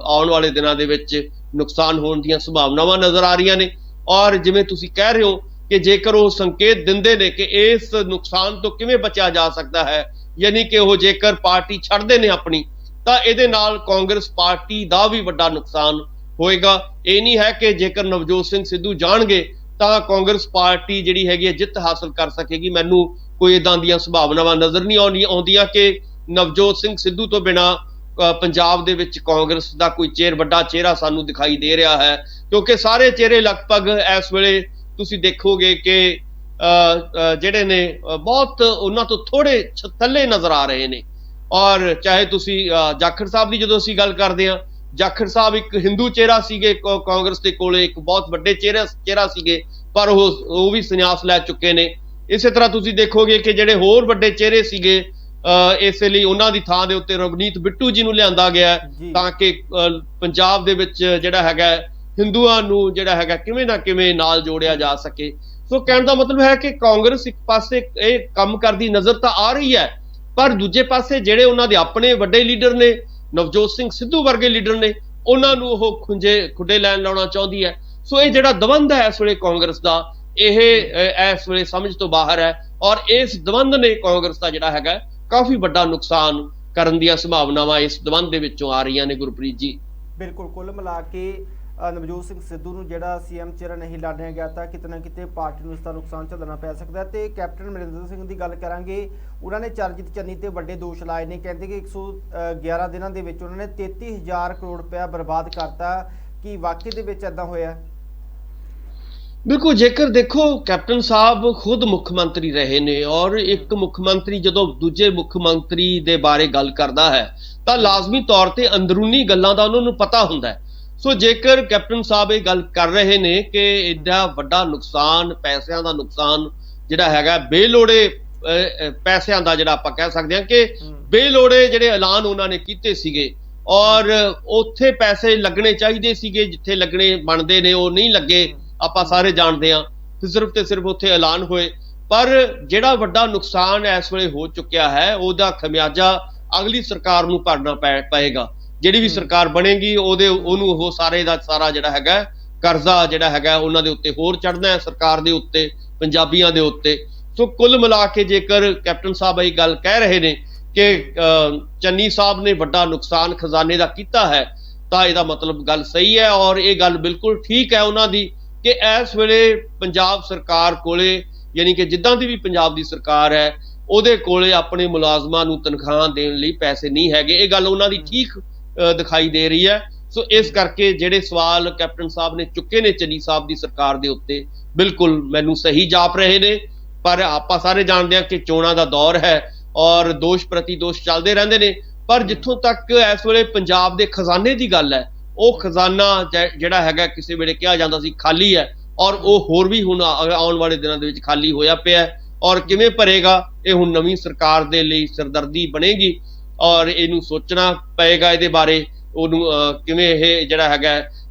ਆਉਣ ਵਾਲੇ ਦਿਨਾਂ ਦੇ ਵਿੱਚ ਨੁਕਸਾਨ ਹੋਣ ਦੀਆਂ ਸੰਭਾਵਨਾਵਾਂ ਨਜ਼ਰ ਆ ਰਹੀਆਂ ਨੇ। ਔਰ ਜਿਵੇਂ ਤੁਸੀਂ ਕਹਿ ਰਹੇ ਹੋ ਕਿ ਜੇਕਰ ਉਹ ਸੰਕੇਤ ਦਿੰਦੇ ਨੇ ਕਿ ਇਸ ਨੁਕਸਾਨ ਤੋਂ ਕਿਵੇਂ ਬਚਿਆ ਜਾ ਸਕਦਾ ਹੈ, ਯਾਨੀ ਕਿ ਉਹ ਜੇਕਰ ਪਾਰਟੀ ਛੱਡਦੇ ਨੇ ਆਪਣੀ, ਤਾਂ ਇਹਦੇ ਨਾਲ ਕਾਂਗਰਸ ਪਾਰਟੀ ਦਾ ਵੀ ਵੱਡਾ ਨੁਕਸਾਨ ਹੋਏਗਾ। ਇਹ ਨਹੀਂ ਹੈ ਕਿ ਜੇਕਰ ਨਵਜੋਤ ਸਿੰਘ ਸਿੱਧੂ ਜਾਣਗੇ ਤਾਂ ਕਾਂਗਰਸ ਪਾਰਟੀ ਜਿਹੜੀ ਹੈਗੀ ਹੈ ਜਿੱਤ ਹਾਸਲ ਕਰ ਸਕੇਗੀ। ਮੈਨੂੰ ਕੋਈ ਇਦਾਂ ਦੀਆਂ ਸੰਭਾਵਨਾਵਾਂ ਨਜ਼ਰ ਨਹੀਂ ਆਉਂਦੀਆਂ ਕਿ ਨਵਜੋਤ ਸਿੰਘ ਸਿੱਧੂ ਤੋਂ ਬਿਨਾਂ ਪੰਜਾਬ ਦੇ ਵਿੱਚ ਕਾਂਗਰਸ ਦਾ ਕੋਈ ਵੱਡਾ ਚਿਹਰਾ ਸਾਨੂੰ ਦਿਖਾਈ ਦੇ ਰਿਹਾ ਹੈ, ਕਿਉਂਕਿ ਸਾਰੇ ਚਿਹਰੇ ਲਗਭਗ ਇਸ ਵੇਲੇ ਤੁਸੀਂ ਦੇਖੋਗੇ ਕਿ ਜਿਹੜੇ ਨੇ ਬਹੁਤ ਉਹਨਾਂ ਤੋਂ ਥੋੜੇ ਥੱਲੇ ਨਜ਼ਰ ਆ ਰਹੇ ਨੇ। ਔਰ ਚਾਹੇ ਤੁਸੀਂ ਜਾਖੜ ਸਾਹਿਬ ਦੀ ਜਦੋਂ ਅਸੀਂ ਗੱਲ ਕਰਦੇ ਹਾਂ, ਜਾਖੜ ਸਾਹਿਬ ਇੱਕ ਹਿੰਦੂ ਚਿਹਰਾ ਸੀਗੇ, ਕਾਂਗਰਸ ਦੇ ਕੋਲੇ ਇੱਕ ਬਹੁਤ ਵੱਡੇ ਚਿਹਰਾ ਸੀਗੇ, ਪਰ ਉਹ ਵੀ ਸੰਨਿਆਸ ਲੈ ਚੁੱਕੇ ਨੇ। ਇਸੇ ਤਰ੍ਹਾਂ ਤੁਸੀਂ ਦੇਖੋਗੇ ਕਿ ਜਿਹੜੇ ਹੋਰ ਵੱਡੇ ਚਿਹਰੇ ਸੀਗੇ, ਇਸੇ ਲਈ ਉਹਨਾਂ ਦੀ ਥਾਂ ਦੇ ਉੱਤੇ ਰਵਨੀਤ ਬਿੱਟੂ ਜੀ ਨੂੰ ਲਿਆਂਦਾ ਗਿਆ ਤਾਂ ਕਿ ਪੰਜਾਬ ਦੇ ਵਿੱਚ ਜਿਹੜਾ ਹੈਗਾ ਹਿੰਦੂਆਂ ਨੂੰ ਜਿਹੜਾ ਹੈਗਾ ਕਿਵੇਂ ਨਾ ਕਿਵੇਂ ਨਾਲ ਜੋੜਿਆ ਜਾ ਸਕੇ। ਸੋ ਕਹਿਣ ਦਾ ਮਤਲਬ ਹੈ ਕਿ ਕਾਂਗਰਸ ਇੱਕ ਪਾਸੇ ਇਹ ਕੰਮ ਕਰਦੀ ਨਜ਼ਰ ਤਾਂ ਆ ਰਹੀ ਹੈ, ਪਰ ਦੂਜੇ ਪਾਸੇ ਜਿਹੜੇ ਉਹਨਾਂ ਦੇ ਆਪਣੇ ਵੱਡੇ ਲੀਡਰ ਨੇ, ਨਵਜੋਤ ਸਿੰਘ ਸਿੱਧੂ ਵਰਗੇ ਲੀਡਰ ਨੇ, ਉਹਨਾਂ ਨੂੰ ਉਹ ਖੁੱਡੇ ਲੈਣ ਲਾਉਣਾ ਚਾਹੁੰਦੀ ਹੈ। ਸੋ ਇਹ ਜਿਹੜਾ ਦਵੰਦ ਹੈ ਇਸ ਵੇਲੇ ਕਾਂਗਰਸ ਦਾ, ਇਹ ਇਸ ਵੇਲੇ ਸਮਝ ਤੋਂ ਬਾਹਰ ਹੈ, ਔਰ ਇਸ ਦਵੰਦ ਨੇ ਕਾਂਗਰਸ ਦਾ ਜਿਹੜਾ ਹੈਗਾ ਕਾਫੀ ਵੱਡਾ ਨੁਕਸਾਨ ਕਰਨ ਦੀਆਂ ਸੰਭਾਵਨਾਵਾਂ ਇਸ ਦਵੰਦ ਦੇ ਵਿੱਚੋਂ ਆ ਰਹੀਆਂ ਨੇ। ਗੁਰਪ੍ਰੀਤ ਜੀ, ਬਿਲਕੁਲ, ਕੁੱਲ ਮਿਲਾ ਕੇ ਨਵਜੋਤ ਸਿੰਘ ਸਿੱਧੂ ਨੂੰ ਜਿਹੜਾ ਸੀਐਮ ਚਿਹਰਾ ਨਹੀਂ ਲਾਣਿਆ ਗਿਆ ਤਾਂ ਕਿਤੇ ਨਾ ਕਿਤੇ ਪਾਰਟੀ ਨੂੰ ਇਸ ਦਾ ਨੁਕਸਾਨ ਝੱਲਣਾ ਪੈ ਸਕਦਾ ਹੈ। ਤੇ ਕੈਪਟਨ ਅਮਰਿੰਦਰ ਸਿੰਘ ਦੀ ਗੱਲ ਕਰਾਂਗੇ, ਉਹਨਾਂ ਨੇ ਚਰਨਜੀਤ ਚੰਨੀ ਤੇ ਵੱਡੇ ਦੋਸ਼ ਲਾਏ ਨੇ। ਕਹਿੰਦੇ ਕਿ 111 ਦਿਨਾਂ ਦੇ ਵਿੱਚ ਉਹਨਾਂ ਨੇ 33,000 ਕਰੋੜ ਰੁਪਇਆ ਬਰਬਾਦ ਕਰਤਾ। ਕੀ ਵਾਕਈ ਦੇ ਵਿੱਚ ਏਦਾਂ ਹੋਇਆ? ਬਿਲਕੁਲ, ਜੇਕਰ ਦੇਖੋ ਕੈਪਟਨ ਸਾਹਿਬ ਖੁਦ ਮੁੱਖ ਮੰਤਰੀ ਰਹੇ ਨੇ, ਔਰ ਇੱਕ ਮੁੱਖ ਮੰਤਰੀ ਜਦੋਂ ਦੂਜੇ ਮੁੱਖ ਮੰਤਰੀ ਦੇ ਬਾਰੇ ਗੱਲ ਕਰਦਾ ਹੈ ਤਾਂ ਲਾਜ਼ਮੀ ਤੌਰ ਤੇ ਅੰਦਰੂਨੀ ਗੱਲਾਂ ਦਾ ਉਹਨਾਂ ਨੂੰ ਪਤਾ ਹੁੰਦਾ ਹੈ। ਸੋ ਜੇਕਰ ਕੈਪਟਨ ਸਾਹਿਬ ਇਹ ਗੱਲ ਕਰ ਰਹੇ ਨੇ ਕਿ ਐਡਾ ਵੱਡਾ ਨੁਕਸਾਨ, ਪੈਸਿਆਂ ਦਾ ਨੁਕਸਾਨ ਜਿਹੜਾ ਹੈਗਾ, ਬੇਲੋੜੇ ਪੈਸਿਆਂ ਦਾ, ਜਿਹੜਾ ਆਪਾਂ ਕਹਿ ਸਕਦੇ ਹਾਂ ਕਿ ਬੇਲੋੜੇ ਜਿਹੜੇ ਐਲਾਨ ਉਹਨਾਂ ਨੇ ਕੀਤੇ ਸੀਗੇ, ਔਰ ਉੱਥੇ ਪੈਸੇ ਲੱਗਣੇ ਚਾਹੀਦੇ ਸੀਗੇ ਜਿੱਥੇ ਲੱਗਣੇ ਬਣਦੇ ਨੇ ਉਹ ਨਹੀਂ ਲੱਗੇ, ਆਪਾਂ ਸਾਰੇ ਜਾਣਦੇ ਹਾਂ, ਤੇ ਸਿਰਫ ਉੱਥੇ ਐਲਾਨ ਹੋਏ। ਪਰ ਜਿਹੜਾ ਵੱਡਾ ਨੁਕਸਾਨ ਇਸ ਵੇਲੇ ਹੋ ਚੁੱਕਿਆ ਹੈ ਉਹਦਾ ਖਮਿਆਜਾ ਅਗਲੀ ਸਰਕਾਰ ਨੂੰ ਭਰਨਾ ਪਏਗਾ। ਜਿਹੜੀ ਵੀ ਸਰਕਾਰ ਬਣੇਗੀ ਉਹਨੂੰ ਉਹ ਸਾਰੇ ਦਾ ਸਾਰਾ ਜਿਹੜਾ ਹੈਗਾ ਕਰਜ਼ਾ ਜਿਹੜਾ ਹੈਗਾ ਉਹਨਾਂ ਦੇ ਉੱਤੇ ਹੋਰ ਚੜ੍ਹਨਾ ਹੈ, ਸਰਕਾਰ ਦੇ ਉੱਤੇ, ਪੰਜਾਬੀਆਂ ਦੇ ਉੱਤੇ। ਸੋ ਕੁੱਲ ਮਿਲਾ ਕੇ ਜੇਕਰ ਕੈਪਟਨ ਸਾਹਿਬ ਇਹ ਗੱਲ ਕਹਿ ਰਹੇ ਨੇ ਕਿ ਚੰਨੀ ਸਾਹਿਬ ਨੇ ਵੱਡਾ ਨੁਕਸਾਨ ਖਜ਼ਾਨੇ ਦਾ ਕੀਤਾ ਹੈ, ਤਾਂ ਇਹਦਾ ਮਤਲਬ ਗੱਲ ਸਹੀ ਹੈ, ਔਰ ਇਹ ਗੱਲ ਬਿਲਕੁਲ ਠੀਕ ਹੈ ਉਹਨਾਂ ਦੀ ਕਿ ਇਸ ਵੇਲੇ ਪੰਜਾਬ ਸਰਕਾਰ ਕੋਲੇ, ਯਾਨੀ ਕਿ ਜਿੱਦਾਂ ਦੀ ਵੀ ਪੰਜਾਬ ਦੀ ਸਰਕਾਰ ਹੈ, ਉਹਦੇ ਕੋਲੇ ਆਪਣੇ ਮੁਲਾਜ਼ਮਾਂ ਨੂੰ ਤਨਖਾਹ ਦੇਣ ਲਈ ਪੈਸੇ ਨਹੀਂ ਹੈਗੇ। ਇਹ ਗੱਲ ਉਹਨਾਂ ਦੀ ਠੀਕ ਦਿਖਾਈ ਦੇ ਰਹੀ ਹੈ। ਸੋ ਇਸ ਕਰਕੇ ਜਿਹੜੇ ਸਵਾਲ ਕੈਪਟਨ ਸਾਹਿਬ ਨੇ ਚੁੱਕੇ ਨੇ ਚੰਨੀ ਸਾਹਿਬ ਦੀ ਸਰਕਾਰ ਦੇ ਉੱਤੇ, ਬਿਲਕੁਲ ਮੈਨੂੰ ਸਹੀ ਜਾਪ ਰਹੇ ਨੇ। ਪਰ ਆਪਾਂ ਸਾਰੇ ਜਾਣਦੇ ਹਾਂ ਕਿ ਚੋਣਾਂ ਦਾ ਦੌਰ ਹੈ, ਔਰ ਦੋਸ਼ ਪ੍ਰਤੀ ਦੋਸ਼ ਚੱਲਦੇ ਰਹਿੰਦੇ ਨੇ। ਪਰ ਜਿੱਥੋਂ ਤੱਕ ਇਸ ਵੇਲੇ ਪੰਜਾਬ ਦੇ ਖਜ਼ਾਨੇ ਦੀ ਗੱਲ ਹੈ, ਉਹ ਖਜ਼ਾਨਾ ਜਿਹੜਾ ਹੈਗਾ ਕਿਸੇ ਵੇਲੇ ਕਿਹਾ ਜਾਂਦਾ ਸੀ ਖਾਲੀ ਹੈ, ਔਰ ਉਹ ਹੋਰ ਵੀ ਹੁਣ ਆਉਣ ਵਾਲੇ ਦਿਨਾਂ ਦੇ ਵਿੱਚ ਖਾਲੀ ਹੋਇਆ ਪਿਆ ਹੈ। ਔਰ ਕਿਵੇਂ ਭਰੇਗਾ, ਇਹ ਹੁਣ ਨਵੀਂ ਸਰਕਾਰ ਦੇ ਲਈ ਸਿਰਦਰਦੀ ਬਣੇਗੀ ਔਰ ਇਹਨੂੰ ਸੋਚਣਾ ਪਏਗਾ ਇਹਦੇ ਬਾਰੇ, ਉਹਨੂੰ ਕਿਵੇਂ ਇਹ ਜਿਹੜਾ ਹੈਗਾ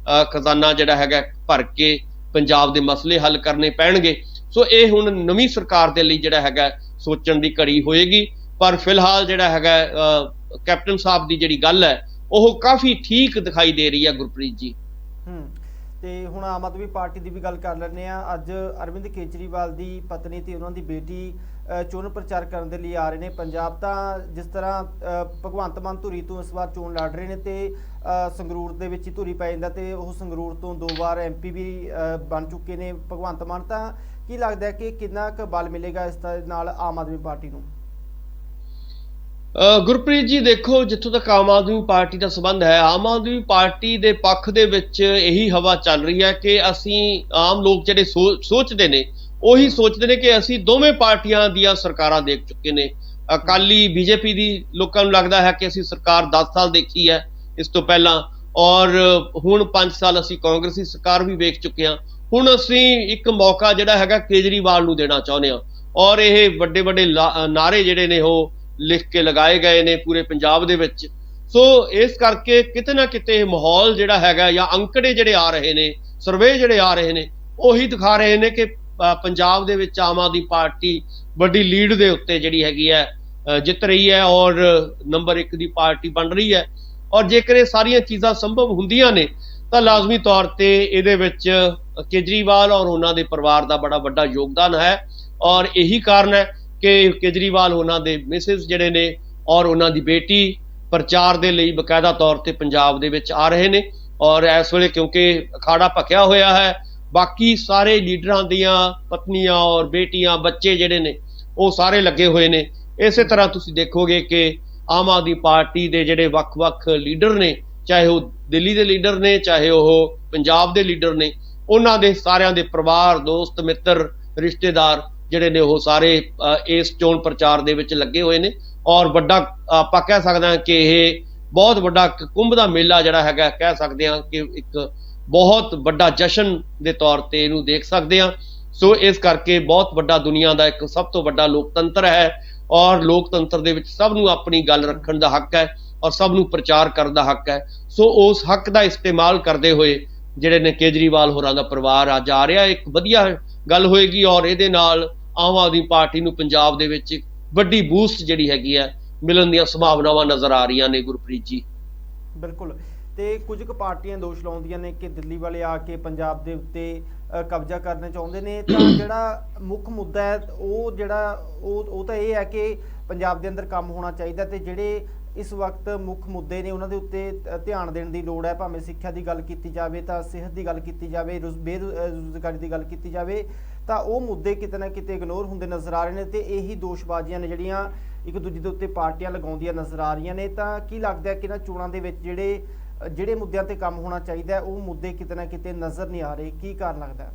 ਖਜ਼ਾਨਾ ਜਿਹੜਾ ਹੈਗਾ ਭਰ ਕੇ ਪੰਜਾਬ ਦੇ ਮਸਲੇ ਹੱਲ ਕਰਨੇ ਪੈਣਗੇ। ਸੋ ਇਹ ਹੁਣ ਨਵੀਂ ਸਰਕਾਰ ਦੇ ਲਈ ਜਿਹੜਾ ਹੈਗਾ ਸੋਚਣ ਦੀ ਘੜੀ ਹੋਏਗੀ। ਪਰ ਫਿਲਹਾਲ ਜਿਹੜਾ ਹੈਗਾ ਕੈਪਟਨ ਸਾਹਿਬ ਦੀ ਜਿਹੜੀ ਗੱਲ ਹੈ ਉਹ ਕਾਫੀ ਠੀਕ ਦਿਖਾਈ ਦੇ ਰਹੀ ਹੈ ਗੁਰਪ੍ਰੀਤ ਜੀ। ਤੇ ਹੁਣ ਆਮ ਆਦਮੀ ਪਾਰਟੀ ਦੀ ਵੀ ਗੱਲ ਕਰ ਲੈਂਦੇ ਆ। ਅੱਜ ਅਰਵਿੰਦ ਕੇਜਰੀਵਾਲ ਦੀ ਪਤਨੀ ਤੇ ਉਹਨਾਂ ਦੀ ਬੇਟੀ ਚੋਣ ਪ੍ਰਚਾਰ ਕਰਨ ਦੇ ਲਈ ਆ ਰਹੇ ਨੇ ਪੰਜਾਬ। ਤਾਂ ਜਿਸ ਤਰ੍ਹਾਂ ਭਗਵੰਤ ਮਾਨ ਧੁਰੀ ਤੋਂ ਇਸ ਵਾਰ ਚੋਣ ਲੜ ਰਹੇ ਨੇ ਤੇ ਸੰਗਰੂਰ ਦੇ ਵਿੱਚ ਹੀ ਧੁਰੀ ਪੈ ਜਾਂਦਾ ਤੇ ਉਹ ਸੰਗਰੂਰ ਤੋਂ 2 ਵਾਰ MP ਵੀ ਬਣ ਚੁੱਕੇ ਨੇ ਭਗਵੰਤ ਮਾਨ। ਤਾਂ ਕੀ ਲੱਗਦਾ ਕਿ ਕਿੰਨਾ ਕੁ ਬਲ ਮਿਲੇਗਾ ਇਸ ਨਾਲ ਆਮ ਆਦਮੀ ਪਾਰਟੀ ਨੂੰ? ਗੁਰਪ੍ਰੀਤ ਜੀ ਦੇਖੋ, ਜਿੱਥੋਂ ਤੱਕ ਆਮ ਆਦਮੀ ਪਾਰਟੀ ਦਾ ਸੰਬੰਧ ਹੈ, ਆਮ ਆਦਮੀ ਪਾਰਟੀ ਦੇ ਪੱਖ ਦੇ ਵਿੱਚ ਇਹੀ ਹਵਾ ਚੱਲ ਰਹੀ ਹੈ ਕਿ ਅਸੀਂ ਆਮ ਲੋਕ ਜਿਹੜੇ ਸੋਚਦੇ ਨੇ ਉਹੀ ਸੋਚਦੇ ਨੇ ਕਿ ਅਸੀਂ ਦੋਵੇਂ ਪਾਰਟੀਆਂ ਦੀਆਂ ਸਰਕਾਰਾਂ ਦੇਖ ਚੁੱਕੇ ਨੇ। ਅਕਾਲੀ BJP ਦੀ ਲੋਕਾਂ ਨੂੰ ਲੱਗਦਾ ਹੈ ਕਿ ਅਸੀਂ ਸਰਕਾਰ 10 ਸਾਲ ਦੇਖੀ ਹੈ ਇਸ ਤੋਂ ਪਹਿਲਾਂ, ਔਰ ਹੁਣ 5 ਸਾਲ ਅਸੀਂ ਕਾਂਗਰਸੀ ਸਰਕਾਰ ਵੀ ਵੇਖ ਚੁੱਕੇ ਹਾਂ। ਹੁਣ ਅਸੀਂ ਇੱਕ ਮੌਕਾ ਜਿਹੜਾ ਹੈਗਾ ਕੇਜਰੀਵਾਲ ਨੂੰ ਦੇਣਾ ਚਾਹੁੰਦੇ ਹਾਂ ਔਰ ਇਹ ਵੱਡੇ ਵੱਡੇ ਨਾਅਰੇ ਜਿਹੜੇ ਨੇ ਉਹ ਲਿਖ ਕੇ ਲਗਾਏ ਗਏ ਨੇ ਪੂਰੇ ਪੰਜਾਬ ਦੇ ਵਿੱਚ। ਸੋ ਇਸ ਕਰਕੇ ਕਿਤੇ ਨਾ ਕਿਤੇ ਮਾਹੌਲ ਜਿਹੜਾ ਹੈਗਾ ਜਾਂ ਅੰਕੜੇ ਜਿਹੜੇ ਆ ਰਹੇ ਨੇ, ਸਰਵੇ ਜਿਹੜੇ ਆ ਰਹੇ ਨੇ, ਉਹੀ ਦਿਖਾ ਰਹੇ ਨੇ ਕਿ ਪੰਜਾਬ ਦੇ ਵਿੱਚ ਆਮ ਆਦਮੀ ਪਾਰਟੀ ਵੱਡੀ ਲੀਡ ਦੇ ਉੱਤੇ ਜਿਹੜੀ ਹੈਗੀ ਹੈ ਜਿੱਤ ਰਹੀ ਹੈ ਔਰ ਨੰਬਰ 1 ਦੀ ਪਾਰਟੀ ਬਣ ਰਹੀ ਹੈ। ਔਰ ਜੇਕਰ ਇਹ ਸਾਰੀਆਂ ਚੀਜ਼ਾਂ ਸੰਭਵ ਹੁੰਦੀਆਂ ਨੇ ਤਾਂ ਲਾਜ਼ਮੀ ਤੌਰ ਤੇ ਇਹਦੇ ਵਿੱਚ ਕੇਜਰੀਵਾਲ ਔਰ ਉਹਨਾਂ ਦੇ ਪਰਿਵਾਰ ਦਾ ਬੜਾ ਵੱਡਾ ਯੋਗਦਾਨ ਹੈ। ਔਰ ਇਹੀ ਕਾਰਨ ਹੈ ਕਿ ਕੇਜਰੀਵਾਲ ਉਹਨਾਂ ਦੇ ਮਿਸਿਸ ਜਿਹੜੇ ਨੇ ਔਰ ਉਹਨਾਂ ਦੀ ਬੇਟੀ ਪ੍ਰਚਾਰ ਦੇ ਲਈ ਬਕਾਇਦਾ ਤੌਰ ਤੇ ਪੰਜਾਬ ਦੇ ਵਿੱਚ ਆ ਰਹੇ ਨੇ। ਔਰ ਇਸ ਵੇਲੇ ਕਿਉਂਕਿ ਅਖਾੜਾ ਭਖਿਆ ਹੋਇਆ ਹੈ, ਬਾਕੀ ਸਾਰੇ ਲੀਡਰਾਂ ਦੀਆਂ ਪਤਨੀਆਂ ਔਰ ਬੇਟੀਆਂ ਬੱਚੇ ਜਿਹੜੇ ਨੇ ਉਹ ਸਾਰੇ ਲੱਗੇ ਹੋਏ ਨੇ। ਇਸੇ ਤਰ੍ਹਾਂ ਤੁਸੀਂ ਦੇਖੋਗੇ ਕਿ ਆਮ ਆਦਮੀ ਪਾਰਟੀ ਦੇ ਜਿਹੜੇ ਵੱਖ-ਵੱਖ ਲੀਡਰ ਨੇ, ਚਾਹੇ ਉਹ ਦਿੱਲੀ ਦੇ ਲੀਡਰ ਨੇ, ਚਾਹੇ ਉਹ ਪੰਜਾਬ ਦੇ ਲੀਡਰ ਨੇ, ਉਹਨਾਂ ਦੇ ਸਾਰਿਆਂ ਦੇ ਪਰਿਵਾਰ, ਦੋਸਤ, ਮਿੱਤਰ, ਰਿਸ਼ਤੇਦਾਰ ਜਿਹੜੇ ਨੇ ਉਹ ਸਾਰੇ ਇਸ ਚੋਣ ਪ੍ਰਚਾਰ ਦੇ ਵਿੱਚ ਲੱਗੇ ਹੋਏ ਨੇ। ਔਰ ਵੱਡਾ ਆਪਾਂ ਕਹਿ ਸਕਦੇ ਹਾਂ ਕਿ ਇਹ ਬਹੁਤ ਵੱਡਾ ਕੁੰਭ ਦਾ ਮੇਲਾ ਜਿਹੜਾ ਹੈਗਾ, ਕਹਿ ਸਕਦੇ ਹਾਂ ਕਿ ਇੱਕ ਬਹੁਤ ਵੱਡਾ ਜਸ਼ਨ ਦੇ ਤੌਰ ਤੇ ਇਹਨੂੰ ਦੇਖ ਸਕਦੇ ਹਾਂ। ਸੋ ਇਸ ਕਰਕੇ ਬਹੁਤ ਵੱਡਾ ਦੁਨੀਆ ਦਾ ਇੱਕ ਸਭ ਤੋਂ ਵੱਡਾ ਲੋਕਤੰਤਰ ਹੈ ਔਰ ਲੋਕਤੰਤਰ ਦੇ ਵਿੱਚ ਸਭ ਨੂੰ ਆਪਣੀ ਗੱਲ ਰੱਖਣ ਦਾ ਹੱਕ ਹੈ ਔਰ ਸਭ ਨੂੰ ਪ੍ਰਚਾਰ ਕਰਨ ਦਾ ਹੱਕ ਹੈ। ਸੋ ਉਸ ਹੱਕ ਦਾ ਇਸਤੇਮਾਲ ਕਰਦੇ ਹੋਏ ਜਿਹੜੇ ਨੇ ਕੇਜਰੀਵਾਲ ਹੋਰਾਂ ਦਾ ਪਰਿਵਾਰ ਅੱਜ ਆ ਰਿਹਾ, ਇੱਕ ਵਧੀਆ ਗੱਲ ਹੋਏਗੀ ਔਰ ਇਹਦੇ ਨਾਲ ਆਮ ਆਦਮੀ ਪਾਰਟੀ ਨੂੰ ਪੰਜਾਬ ਦੇ ਵਿੱਚ ਵੱਡੀ ਬੂਸਟ ਜਿਹੜੀ ਹੈਗੀ ਹੈ ਮਿਲਣ ਦੀਆਂ ਸੰਭਾਵਨਾਵਾਂ ਨਜ਼ਰ ਆ ਰਹੀਆਂ ਨੇ ਗੁਰਪ੍ਰੀਤ ਜੀ। ਬਿਲਕੁਲ। ਤੇ ਕੁਝ ਕੁ ਪਾਰਟੀਆਂ ਦੋਸ਼ ਲਾਉਂਦੀਆਂ ਨੇ ਕਿ ਦਿੱਲੀ ਵਾਲੇ ਆ ਕੇ ਪੰਜਾਬ ਦੇ ਉੱਤੇ ਕਬਜ਼ਾ ਕਰਨਾ ਚਾਹੁੰਦੇ ਨੇ। ਤਾਂ ਜਿਹੜਾ ਮੁੱਖ ਮੁੱਦਾ ਹੈ ਉਹ ਤਾਂ ਇਹ ਹੈ ਕਿ ਪੰਜਾਬ ਦੇ ਅੰਦਰ ਕੰਮ ਹੋਣਾ ਚਾਹੀਦਾ ਤੇ ਜਿਹੜੇ ਇਸ ਵਕਤ ਮੁੱਖ ਮੁੱਦੇ ਨੇ ਉਹਨਾਂ ਦੇ ਉੱਤੇ ਧਿਆਨ ਦੇਣ ਦੀ ਲੋੜ ਹੈ। ਭਾਵੇਂ ਸਿੱਖਿਆ ਦੀ ਗੱਲ ਕੀਤੀ ਜਾਵੇ, ਤਾਂ ਸਿਹਤ ਦੀ ਗੱਲ ਕੀਤੀ ਜਾਵੇ, ਬੇਰੁਜ਼ਗਾਰੀ ਦੀ ਗੱਲ ਕੀਤੀ ਜਾਵੇ, ਤਾਂ ਉਹ ਮੁੱਦੇ ਕਿਤੇ ਨਾ ਕਿਤੇ ਇਗਨੋਰ ਹੁੰਦੇ ਨਜ਼ਰ ਆ ਰਹੇ ਨੇ ਤੇ ਇਹੀ ਦੋਸ਼ਬਾਜ਼ੀਆਂ ਨੇ ਜਿਹੜੀਆਂ ਇੱਕ ਦੂਜੇ ਦੇ ਉੱਤੇ ਪਾਰਟੀਆਂ ਲਗਾਉਂਦੀਆਂ ਨਜ਼ਰ ਆ ਰਹੀਆਂ ਨੇ। ਤਾਂ ਕੀ ਲੱਗਦਾ ਕਿ ਇਹਨਾਂ ਚੋਣਾਂ ਦੇ ਵਿੱਚ ਜਿਹੜੇ ਮੁੱਦਿਆਂ ਤੇ ਕੰਮ ਹੋਣਾ ਚਾਹੀਦਾ ਉਹ ਮੁੱਦੇ ਕਿਤੇ ਨਾ ਕਿਤੇ ਨਜ਼ਰ ਨਹੀਂ ਆ ਰਹੇ? ਕੀ ਕਾਰਨ ਲੱਗਦਾ?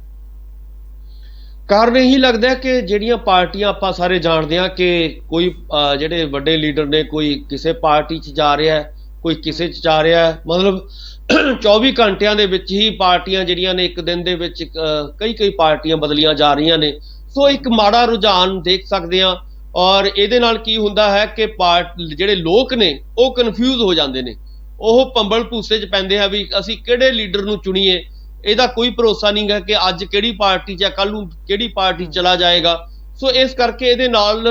ਕਾਰਨ ਇਹੀ ਲੱਗਦਾ ਕਿ ਜਿਹੜੀਆਂ ਪਾਰਟੀਆਂ ਆਪਾਂ ਸਾਰੇ ਜਾਣਦੇ ਹਾਂ ਕਿ ਕੋਈ ਜਿਹੜੇ ਵੱਡੇ ਲੀਡਰ ਨੇ, ਕੋਈ ਕਿਸੇ ਪਾਰਟੀ 'ਚ ਜਾ ਰਿਹਾ ਹੈ, ਕੋਈ ਕਿਸੇ 'ਚ ਜਾ ਰਿਹਾ ਹੈ। ਮਤਲਬ 24 ਘੰਟਿਆਂ ਦੇ ਵਿੱਚ ਹੀ ਪਾਰਟੀਆਂ ਜਿਹੜੀਆਂ ਨੇ, ਇੱਕ ਦਿਨ ਦੇ ਵਿੱਚ ਕਈ ਪਾਰਟੀਆਂ ਬਦਲੀਆਂ ਜਾ ਰਹੀਆਂ ਨੇ। ਸੋ ਇੱਕ ਮਾੜਾ ਰੁਝਾਨ ਦੇਖ ਸਕਦੇ ਹਾਂ ਔਰ ਇਹਦੇ ਨਾਲ ਕੀ ਹੁੰਦਾ ਹੈ ਕਿ ਜਿਹੜੇ ਲੋਕ ਨੇ ਉਹ ਕਨਫਿਊਜ਼ ਹੋ ਜਾਂਦੇ ਨੇ, ਉਹ ਭੰਬਲ ਭੂਸੇ 'ਚ ਪੈਂਦੇ ਆ ਵੀ ਅਸੀਂ ਕਿਹੜੇ ਲੀਡਰ ਨੂੰ ਚੁਣੀਏ। ਇਹਦਾ ਕੋਈ ਭਰੋਸਾ ਨਹੀਂ ਗਾ ਕਿ ਅੱਜ ਕਿਹੜੀ ਪਾਰਟੀ 'ਚ, ਕੱਲ ਨੂੰ ਕਿਹੜੀ ਪਾਰਟੀ ਚਲਾ ਜਾਏਗਾ। ਸੋ ਇਸ ਕਰਕੇ ਇਹਦੇ ਨਾਲ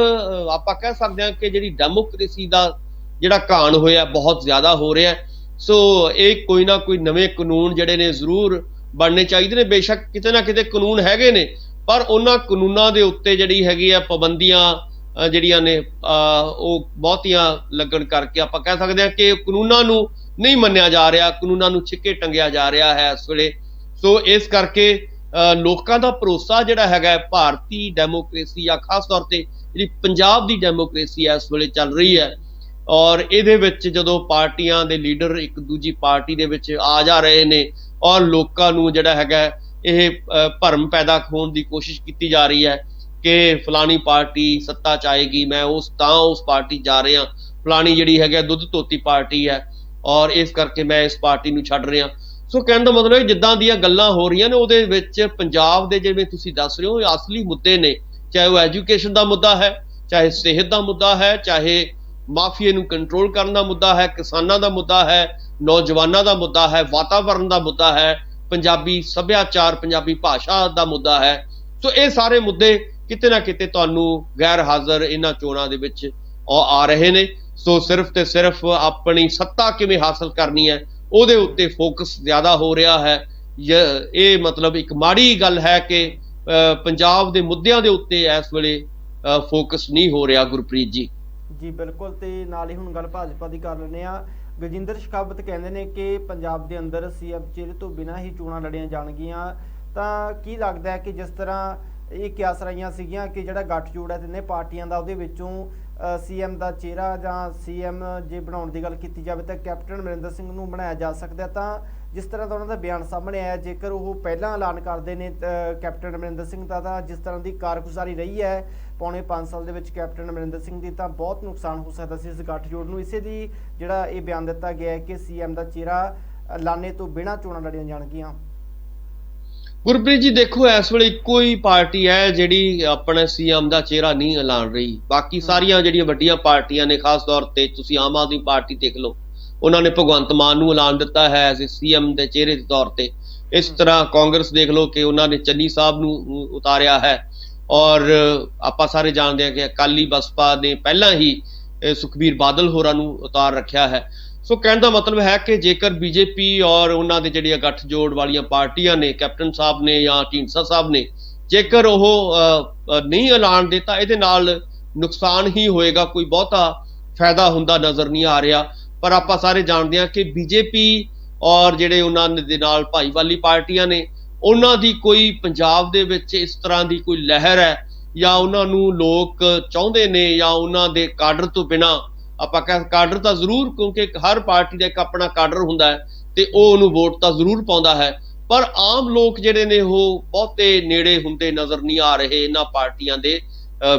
ਆਪਾਂ ਕਹਿ ਸਕਦੇ ਹਾਂ ਕਿ ਜਿਹੜੀ ਡੈਮੋਕ੍ਰੇਸੀ ਦਾ ਜਿਹੜਾ ਘਾਣ ਹੋਇਆ ਬਹੁਤ ਜ਼ਿਆਦਾ ਹੋ ਰਿਹਾ। ਸੋ ਇਹ ਕੋਈ ਨਾ ਕੋਈ ਨਵੇਂ ਕਾਨੂੰਨ ਜਿਹੜੇ ਨੇ ਜ਼ਰੂਰ ਬਣਨੇ ਚਾਹੀਦੇ ਨੇ। ਬੇਸ਼ੱਕ ਕਿਤੇ ਨਾ ਕਿਤੇ ਕਾਨੂੰਨ ਹੈਗੇ ਨੇ, ਪਰ ਉਹਨਾਂ ਕਾਨੂੰਨਾਂ ਦੇ ਉੱਤੇ ਜਿਹੜੀ ਹੈਗੀ ਆ ਪਾਬੰਦੀਆਂ ਜਿਹੜੀਆਂ ਨੇ ਉਹ ਬਹੁਤੀਆਂ ਲੱਗਣ ਕਰਕੇ ਆਪਾਂ ਕਹਿ ਸਕਦੇ ਹਾਂ ਕਿ ਕਾਨੂੰਨਾਂ ਨੂੰ ਨਹੀਂ ਮੰਨਿਆ ਜਾ ਰਿਹਾ, ਕਾਨੂੰਨਾਂ ਨੂੰ ਛਿੱਕੇ ਟੰਗਿਆ ਜਾ ਰਿਹਾ ਹੈ ਇਸ ਵੇਲੇ। ਸੋ ਇਸ ਕਰਕੇ ਲੋਕਾਂ ਦਾ ਭਰੋਸਾ ਜਿਹੜਾ ਹੈਗਾ ਭਾਰਤੀ ਡੈਮੋਕ੍ਰੇਸੀ ਜਾਂ ਖਾਸ ਤੌਰ ਤੇ ਜਿਹੜੀ ਪੰਜਾਬ ਦੀ ਡੈਮੋਕ੍ਰੇਸੀ ਇਸ ਵੇਲੇ ਚੱਲ ਰਹੀ ਹੈ ਔਰ ਇਹਦੇ ਵਿੱਚ ਜਦੋਂ ਪਾਰਟੀਆਂ ਦੇ ਲੀਡਰ ਇੱਕ ਦੂਜੀ ਪਾਰਟੀ ਦੇ ਵਿੱਚ ਆ ਜਾ ਰਹੇ ਨੇ ਔਰ ਲੋਕਾਂ ਨੂੰ ਜਿਹੜਾ ਹੈਗਾ ਇਹ ਭਰਮ ਪੈਦਾ ਹੋਣ ਦੀ ਕੋਸ਼ਿਸ਼ ਕੀਤੀ ਜਾ ਰਹੀ ਹੈ कि फलानी पार्टी सत्ता च आएगी, मैं उस पार्टी जा रहा, फलानी जिहड़ी है दुध धोती पार्टी है और इस करके मैं इस पार्टी नूं छड्ड रहा। सो कहण दा मतलब जिद्दां दीयां गल्लां हो रहीआं ने ਉਹਦੇ ਵਿੱਚ ਪੰਜਾਬ ਦੇ ਜਿਵੇਂ ਤੁਸੀਂ ਦੱਸ ਰਹੇ ਹੋ ਇਹ ਅਸਲੀ ਮੁੱਦੇ ਨੇ, ਚਾਹੇ ਉਹ ਐਜੂਕੇਸ਼ਨ ਦਾ ਮੁੱਦਾ ਹੈ, ਚਾਹੇ ਸਿਹਤ ਦਾ ਮੁੱਦਾ ਹੈ, ਚਾਹੇ ਮਾਫੀਏ ਨੂੰ ਕੰਟਰੋਲ ਕਰਨ ਦਾ ਮੁੱਦਾ ਹੈ, ਕਿਸਾਨਾਂ ਦਾ ਮੁੱਦਾ ਹੈ, ਨੌਜਵਾਨਾਂ ਦਾ ਮੁੱਦਾ ਹੈ, ਵਾਤਾਵਰਣ ਦਾ ਮੁੱਦਾ ਹੈ, ਪੰਜਾਬੀ ਸੱਭਿਆਚਾਰ ਪੰਜਾਬੀ ਭਾਸ਼ਾ ਦਾ ਮੁੱਦਾ ਹੈ। ਸੋ ਇਹ ਸਾਰੇ ਮੁੱਦੇ ਕਿਤੇ ਨਾ ਕਿਤੇ ਤੁਹਾਨੂੰ ਗੈਰ ਹਾਜ਼ਰ ਇਹਨਾਂ ਚੋਣਾਂ ਦੇ ਵਿੱਚ ਆ ਰਹੇ ਨੇ। ਸੋ ਸਿਰਫ ਤੇ ਸਿਰਫ ਆਪਣੀ ਸੱਤਾ ਕਿਵੇਂ ਹਾਸਲ ਕਰਨੀ ਹੈ ਉਹਦੇ ਉੱਤੇ ਫੋਕਸ ਜ਼ਿਆਦਾ ਹੋ ਰਿਹਾ ਹੈ। ਇਹ ਮਤਲਬ ਇੱਕ ਮਾੜੀ ਗੱਲ ਹੈ ਕਿ ਪੰਜਾਬ ਦੇ ਮੁੱਦਿਆਂ ਦੇ ਉੱਤੇ ਇਸ ਵੇਲੇ ਫੋਕਸ ਨਹੀਂ ਹੋ ਰਿਹਾ। ਗੁਰਪ੍ਰੀਤ ਜੀ ਜੀ ਬਿਲਕੁਲ, ਤੇ ਨਾਲ ਹੀ ਹੁਣ ਗੱਲ ਭਾਜਪਾ ਦੀ ਕਰ ਲੈਂਦੇ ਆ। ਗਜਿੰਦਰ ਸ਼ੇਖਾਵਤ ਕਹਿੰਦੇ ਨੇ ਕਿ ਪੰਜਾਬ ਦੇ ਅੰਦਰ ਸੀਐਮ ਚਿਹਰੇ ਤੋਂ ਬਿਨਾਂ ਹੀ ਚੋਣਾਂ ਲੜੀਆਂ ਜਾਣਗੀਆਂ। ਤਾਂ ਕੀ ਲੱਗਦਾ ਹੈ ਕਿ ਜਿਸ ਤਰ੍ਹਾਂ ਇਹ ਕਿਆਸ ਰਹੀਆਂ ਸੀਗੀਆਂ ਕਿ ਜਿਹੜਾ ਗੱਠਜੋੜ ਹੈ ਤਿੰਨੇ ਪਾਰਟੀਆਂ ਦਾ, ਉਹਦੇ ਵਿੱਚੋਂ ਸੀਐਮ ਦਾ ਚਿਹਰਾ ਜਾਂ ਸੀਐਮ ਜੇ ਬਣਾਉਣ ਦੀ ਗੱਲ ਕੀਤੀ ਜਾਵੇ ਤਾਂ ਕੈਪਟਨ ਅਮਰਿੰਦਰ ਸਿੰਘ ਨੂੰ ਬਣਾਇਆ ਜਾ ਸਕਦਾ। ਤਾਂ ਜਿਸ ਤਰ੍ਹਾਂ ਦਾ ਉਹਨਾਂ ਦਾ ਬਿਆਨ ਸਾਹਮਣੇ ਆਇਆ, ਜੇਕਰ ਉਹ ਪਹਿਲਾਂ ਐਲਾਨ ਕਰਦੇ ਨੇ ਕੈਪਟਨ ਅਮਰਿੰਦਰ ਸਿੰਘ ਦਾ, ਤਾਂ ਜਿਸ ਤਰ੍ਹਾਂ ਦੀ ਕਾਰਗੁਜ਼ਾਰੀ ਰਹੀ ਹੈ ਪੌਣੇ 5 ਸਾਲ ਦੇ ਵਿੱਚ ਕੈਪਟਨ ਅਮਰਿੰਦਰ ਸਿੰਘ ਦੀ, ਤਾਂ ਬਹੁਤ ਨੁਕਸਾਨ ਹੋ ਸਕਦਾ ਸੀ ਇਸ ਗੱਠਜੋੜ ਨੂੰ। ਇਸੇ ਦੀ ਜਿਹੜਾ ਇਹ ਬਿਆਨ ਦਿੱਤਾ ਗਿਆ ਹੈ ਕਿ ਸੀਐਮ ਦਾ ਚਿਹਰਾ ਐਲਾਨੇ ਤੋਂ ਬਿਨਾਂ ਚੋਣਾਂ ਲੜੀਆਂ ਜਾਣਗੀਆਂ। ਗੁਰਪ੍ਰੀਤ ਜੀ ਦੇਖੋ, ਇਸ ਵੇਲੇ ਇੱਕੋ ਹੀ ਪਾਰਟੀ ਹੈ ਜਿਹੜੀ ਆਪਣੇ ਸੀਐਮ ਦਾ ਚਿਹਰਾ ਨਹੀਂ ਐਲਾਨ ਰਹੀ। ਬਾਕੀ ਸਾਰੀਆਂ ਜਿਹੜੀਆਂ ਵੱਡੀਆਂ ਪਾਰਟੀਆਂ ਨੇ, ਖਾਸ ਤੌਰ ਤੇ ਤੁਸੀਂ ਆਮ ਆਦਮੀ ਪਾਰਟੀ ਦੇਖ ਲਓ, ਉਹਨਾਂ ਨੇ ਭਗਵੰਤ ਮਾਨ ਨੂੰ ਐਲਾਨ ਦਿੱਤਾ ਹੈ ਐਜ਼ ਸੀਐਮ ਦੇ ਚਿਹਰੇ ਦੇ ਤੌਰ ਤੇ। ਇਸ ਤਰ੍ਹਾਂ ਕਾਂਗਰਸ ਦੇਖ ਲਓ ਕਿ ਉਹਨਾਂ ਨੇ ਚੰਨੀ ਸਾਹਿਬ ਨੂੰ ਉਤਾਰਿਆ ਹੈ, ਔਰ ਆਪਾਂ ਸਾਰੇ ਜਾਣਦੇ ਹਾਂ ਕਿ ਅਕਾਲੀ ਬਸਪਾ ਨੇ ਪਹਿਲਾਂ ਹੀ ਸੁਖਬੀਰ ਬਾਦਲ ਹੋਰਾਂ ਨੂੰ ਉਤਾਰ ਰੱਖਿਆ ਹੈ। ਸੋ ਕਹਿਣ ਦਾ ਮਤਲਬ ਹੈ ਕਿ ਜੇਕਰ ਬੀਜੇਪੀ ਔਰ ਉਹਨਾਂ ਦੇ ਜਿਹੜੀਆਂ ਗੱਠਜੋੜ ਵਾਲੀਆਂ ਪਾਰਟੀਆਂ ਨੇ, ਕੈਪਟਨ ਸਾਹਿਬ ਨੇ ਜਾਂ ਢੀਂਡਸਾ ਸਾਹਿਬ ਨੇ, ਜੇਕਰ ਉਹ ਨਹੀਂ ਐਲਾਨ ਦਿੱਤਾ, ਇਹਦੇ ਨਾਲ ਨੁਕਸਾਨ ਹੀ ਹੋਏਗਾ, ਕੋਈ ਬਹੁਤਾ ਫਾਇਦਾ ਹੁੰਦਾ ਨਜ਼ਰ ਨਹੀਂ ਆ ਰਿਹਾ। ਪਰ ਆਪਾਂ ਸਾਰੇ ਜਾਣਦੇ ਹਾਂ ਕਿ ਬੀਜੇਪੀ ਔਰ ਜਿਹੜੇ ਉਹਨਾਂ ਦੇ ਨਾਲ ਭਾਈਵਾਲੀ ਪਾਰਟੀਆਂ ਨੇ, ਉਹਨਾਂ ਦੀ ਕੋਈ ਪੰਜਾਬ ਦੇ ਵਿੱਚ ਇਸ ਤਰ੍ਹਾਂ ਦੀ ਕੋਈ ਲਹਿਰ ਹੈ ਜਾਂ ਉਹਨਾਂ ਨੂੰ ਲੋਕ ਚਾਹੁੰਦੇ ਨੇ ਜਾਂ ਉਹਨਾਂ ਦੇ ਕਾਡਰ ਤੋਂ ਬਿਨਾਂ, ਆਪਾਂ ਕਹਿ ਕਾਡਰ ਤਾਂ ਜ਼ਰੂਰ, ਕਿਉਂਕਿ ਹਰ ਪਾਰਟੀ ਦਾ ਇੱਕ ਆਪਣਾ ਕਾਡਰ ਹੁੰਦਾ ਹੈ ਤੇ ਉਹ ਉਹਨੂੰ ਵੋਟ ਤਾਂ ਜ਼ਰੂਰ ਪਾਉਂਦਾ ਹੈ, ਪਰ ਆਮ ਲੋਕ ਜਿਹੜੇ ਨੇ ਉਹ ਬਹੁਤੇ ਨੇੜੇ ਹੁੰਦੇ ਨਜ਼ਰ ਨਹੀਂ ਆ ਰਹੇ ਇਹਨਾਂ ਪਾਰਟੀਆਂ ਦੇ,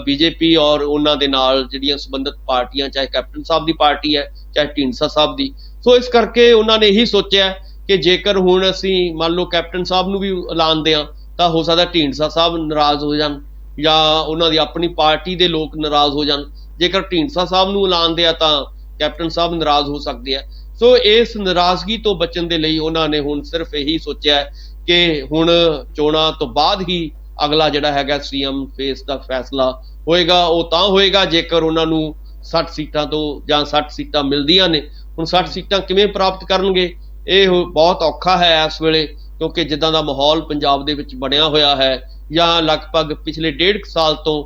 ਬੀਜੇਪੀ ਔਰ ਉਹਨਾਂ ਦੇ ਨਾਲ ਜਿਹੜੀਆਂ ਸੰਬੰਧਿਤ ਪਾਰਟੀਆਂ, ਚਾਹੇ ਕੈਪਟਨ ਸਾਹਿਬ ਦੀ ਪਾਰਟੀ ਹੈ ਚਾਹੇ ਢੀਂਡਸਾ ਸਾਹਿਬ ਦੀ। ਸੋ ਇਸ ਕਰਕੇ ਉਹਨਾਂ ਨੇ ਇਹੀ ਸੋਚਿਆ ਕਿ ਜੇਕਰ ਹੁਣ ਅਸੀਂ ਮੰਨ ਲਓ ਕੈਪਟਨ ਸਾਹਿਬ ਨੂੰ ਵੀ ਐਲਾਨਦੇ ਹਾਂ ਤਾਂ ਹੋ ਸਕਦਾ ਢੀਂਡਸਾ ਸਾਹਿਬ ਨਾਰਾਜ਼ ਹੋ ਜਾਣ ਜਾਂ ਉਹਨਾਂ ਦੀ ਆਪਣੀ ਪਾਰਟੀ ਦੇ ਲੋਕ ਨਾਰਾਜ਼ ਹੋ ਜਾਣ। ਜੇਕਰ ਢੀਂਡਸਾ ਸਾਹਿਬ ਨੂੰ ਐਲਾਨਦੇ ਆ ਤਾਂ ਕੈਪਟਨ ਸਾਹਿਬ ਨਾਰਾਜ਼ ਹੋ ਸਕਦੇ ਆ। ਸੋ ਇਸ ਨਾਰਾਜ਼ਗੀ ਤੋਂ ਬਚਣ ਦੇ ਲਈ ਉਹਨਾਂ ਨੇ ਹੁਣ ਸਿਰਫ ਇਹੀ ਸੋਚਿਆ ਕਿ ਹੁਣ ਚੋਣਾਂ ਤੋਂ ਬਾਅਦ ਹੀ ਅਗਲਾ ਜਿਹੜਾ ਹੈਗਾ ਸੀਐਮ ਫੇਸ ਦਾ ਫੈਸਲਾ ਹੋਏਗਾ। ਉਹ ਤਾਂ ਹੋਏਗਾ ਜੇਕਰ ਉਹਨਾਂ ਨੂੰ 60 ਸੀਟਾਂ ਤੋਂ ਜਾਂ 60 ਸੀਟਾਂ ਮਿਲਦੀਆਂ ਨੇ। ਹੁਣ 60 ਸੀਟਾਂ ਕਿਵੇਂ ਪ੍ਰਾਪਤ ਕਰਨਗੇ, ਇਹ ਬਹੁਤ ਔਖਾ ਹੈ ਇਸ ਵੇਲੇ, ਕਿਉਂਕਿ ਜਿੱਦਾਂ ਦਾ ਮਾਹੌਲ ਪੰਜਾਬ ਦੇ ਵਿੱਚ ਬਣਿਆ ਹੋਇਆ ਹੈ ਜਾਂ ਲਗਭਗ ਪਿਛਲੇ 1.5 ਸਾਲ ਤੋਂ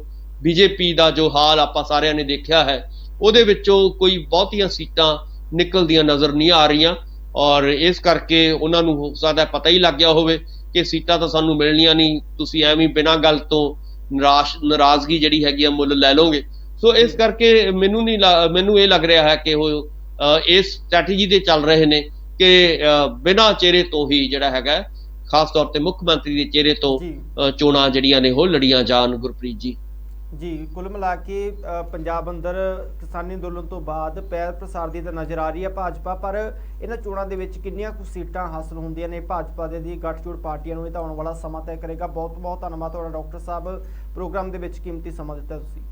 ਬੀਜੇਪੀ ਦਾ ਜੋ ਹਾਲ ਆਪਾਂ ਸਾਰਿਆਂ ਨੇ ਦੇਖਿਆ ਹੈ, ਉਹਦੇ ਵਿੱਚੋਂ ਕੋਈ ਬਹੁਤੀਆਂ ਸੀਟਾਂ ਨਿਕਲਦੀਆਂ ਨਜ਼ਰ ਨਹੀਂ ਆ ਰਹੀਆਂ। ਔਰ ਇਸ ਕਰਕੇ ਉਹਨਾਂ ਨੂੰ ਹੋ ਸਕਦਾ ਪਤਾ ਹੀ ਲੱਗ ਗਿਆ ਹੋਵੇ ਕਿ ਸੀਟਾਂ ਤਾਂ ਸਾਨੂੰ ਮਿਲਣੀਆਂ ਨਹੀਂ, ਤੁਸੀਂ ਐਵੇਂ ਬਿਨਾਂ ਗੱਲ ਤੋਂ ਨਾਰਾਜ਼ਗੀ ਜਿਹੜੀ ਹੈਗੀ ਆ ਮੁੱਲ ਲੈ ਲਓਗੇ। ਸੋ ਇਸ ਕਰਕੇ ਮੈਨੂੰ ਇਹ ਲੱਗ ਰਿਹਾ ਹੈ ਕਿ ਉਹ ਇਸ ਸਟ੍ਰੈਟੇਜੀ ਤੇ ਚੱਲ ਰਹੇ ਨੇ ਕਿ ਬਿਨਾਂ ਚਿਹਰੇ ਤੋਂ ਹੀ ਜਿਹੜਾ ਹੈਗਾ, ਖਾਸ ਤੌਰ ਤੇ ਮੁੱਖ ਮੰਤਰੀ ਦੇ ਚਿਹਰੇ ਤੋਂ ਚੋਣਾਂ ਜਿਹੜੀਆਂ ਨੇ ਉਹ ਲੜੀਆਂ ਜਾਣ। ਗੁਰਪ੍ਰੀਤ ਜੀ ਕੁੱਲ ਮਿਲਾ ਕੇ ਪੰਜਾਬ ਅੰਦਰ ਕਿਸਾਨੀ ਅੰਦੋਲਨ ਤੋਂ ਬਾਅਦ ਪੈਰ ਪ੍ਰਸਾਰਦੀ ਤਾਂ ਨਜ਼ਰ ਆ ਰਹੀ ਹੈ ਭਾਜਪਾ, ਪਰ ਇਹਨਾਂ ਚੋਣਾਂ ਦੇ ਵਿੱਚ ਕਿੰਨੀਆਂ ਕੁ ਸੀਟਾਂ ਹਾਸਲ ਹੁੰਦੀਆਂ ਨੇ ਭਾਜਪਾ ਦੀ ਗੱਠਜੋੜ ਪਾਰਟੀਆਂ ਨੂੰ, ਇਹ ਤਾਂ ਆਉਣ ਵਾਲਾ ਸਮਾਂ ਤੈਅ ਕਰੇਗਾ। ਬਹੁਤ ਬਹੁਤ ਧੰਨਵਾਦ ਤੁਹਾਡਾ ਡਾਕਟਰ ਸਾਹਿਬ, ਪ੍ਰੋਗਰਾਮ ਦੇ ਵਿੱਚ ਕੀਮਤੀ ਸਮਾਂ ਦਿੱਤਾ ਤੁਸੀਂ।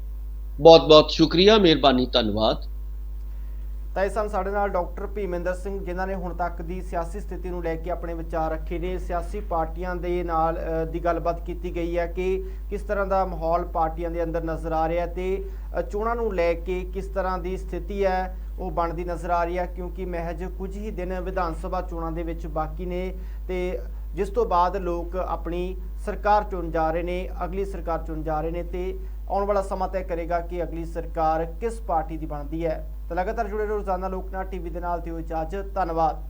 ਬਹੁਤ ਬਹੁਤ ਸ਼ੁਕਰੀਆ, ਮਿਹਰਬਾਨੀ, ਧੰਨਵਾਦ। ਤਾਂ ਇਹ ਸਨ ਸਾਡੇ ਨਾਲ ਡਾਕਟਰ ਭੀਮਿੰਦਰ ਸਿੰਘ, ਜਿਨ੍ਹਾਂ ਨੇ ਹੁਣ ਤੱਕ ਦੀ ਸਿਆਸੀ ਸਥਿਤੀ ਨੂੰ ਲੈ ਕੇ ਆਪਣੇ ਵਿਚਾਰ ਰੱਖੇ ਨੇ। ਸਿਆਸੀ ਪਾਰਟੀਆਂ ਦੇ ਨਾਲ ਦੀ ਗੱਲਬਾਤ ਕੀਤੀ ਗਈ ਹੈ ਕਿ ਕਿਸ ਤਰ੍ਹਾਂ ਦਾ ਮਾਹੌਲ ਪਾਰਟੀਆਂ ਦੇ ਅੰਦਰ ਨਜ਼ਰ ਆ ਰਿਹਾ ਤੇ ਚੋਣਾਂ ਨੂੰ ਲੈ ਕੇ ਕਿਸ ਤਰ੍ਹਾਂ ਦੀ ਸਥਿਤੀ ਹੈ ਉਹ ਬਣਦੀ ਨਜ਼ਰ ਆ ਰਹੀ ਹੈ, ਕਿਉਂਕਿ ਮਹਿਜ ਕੁਝ ਹੀ ਦਿਨ ਵਿਧਾਨ ਸਭਾ ਚੋਣਾਂ ਦੇ ਵਿੱਚ ਬਾਕੀ ਨੇ ਤੇ ਜਿਸ ਤੋਂ ਬਾਅਦ ਲੋਕ ਆਪਣੀ ਸਰਕਾਰ ਚੁਣ ਜਾ ਰਹੇ ਨੇ, ਅਗਲੀ ਸਰਕਾਰ ਚੁਣ ਜਾ ਰਹੇ ਨੇ ਤੇ ਆਉਣ ਵਾਲਾ ਸਮਾਂ ਤੈਅ ਕਰੇਗਾ ਕਿ ਅਗਲੀ ਸਰਕਾਰ ਕਿਸ ਪਾਰਟੀ ਦੀ ਬਣਦੀ ਹੈ। ਤਾਂ ਲਗਾਤਾਰ ਜੁੜੇ ਰਹੋ ਰੋਜ਼ਾਨਾ ਲੋਕਨਾਥ ਟੀਵੀ ਦੇ ਨਾਲ। ਦਿਓ ਇਜਾਜ਼ਤ, ਧੰਨਵਾਦ।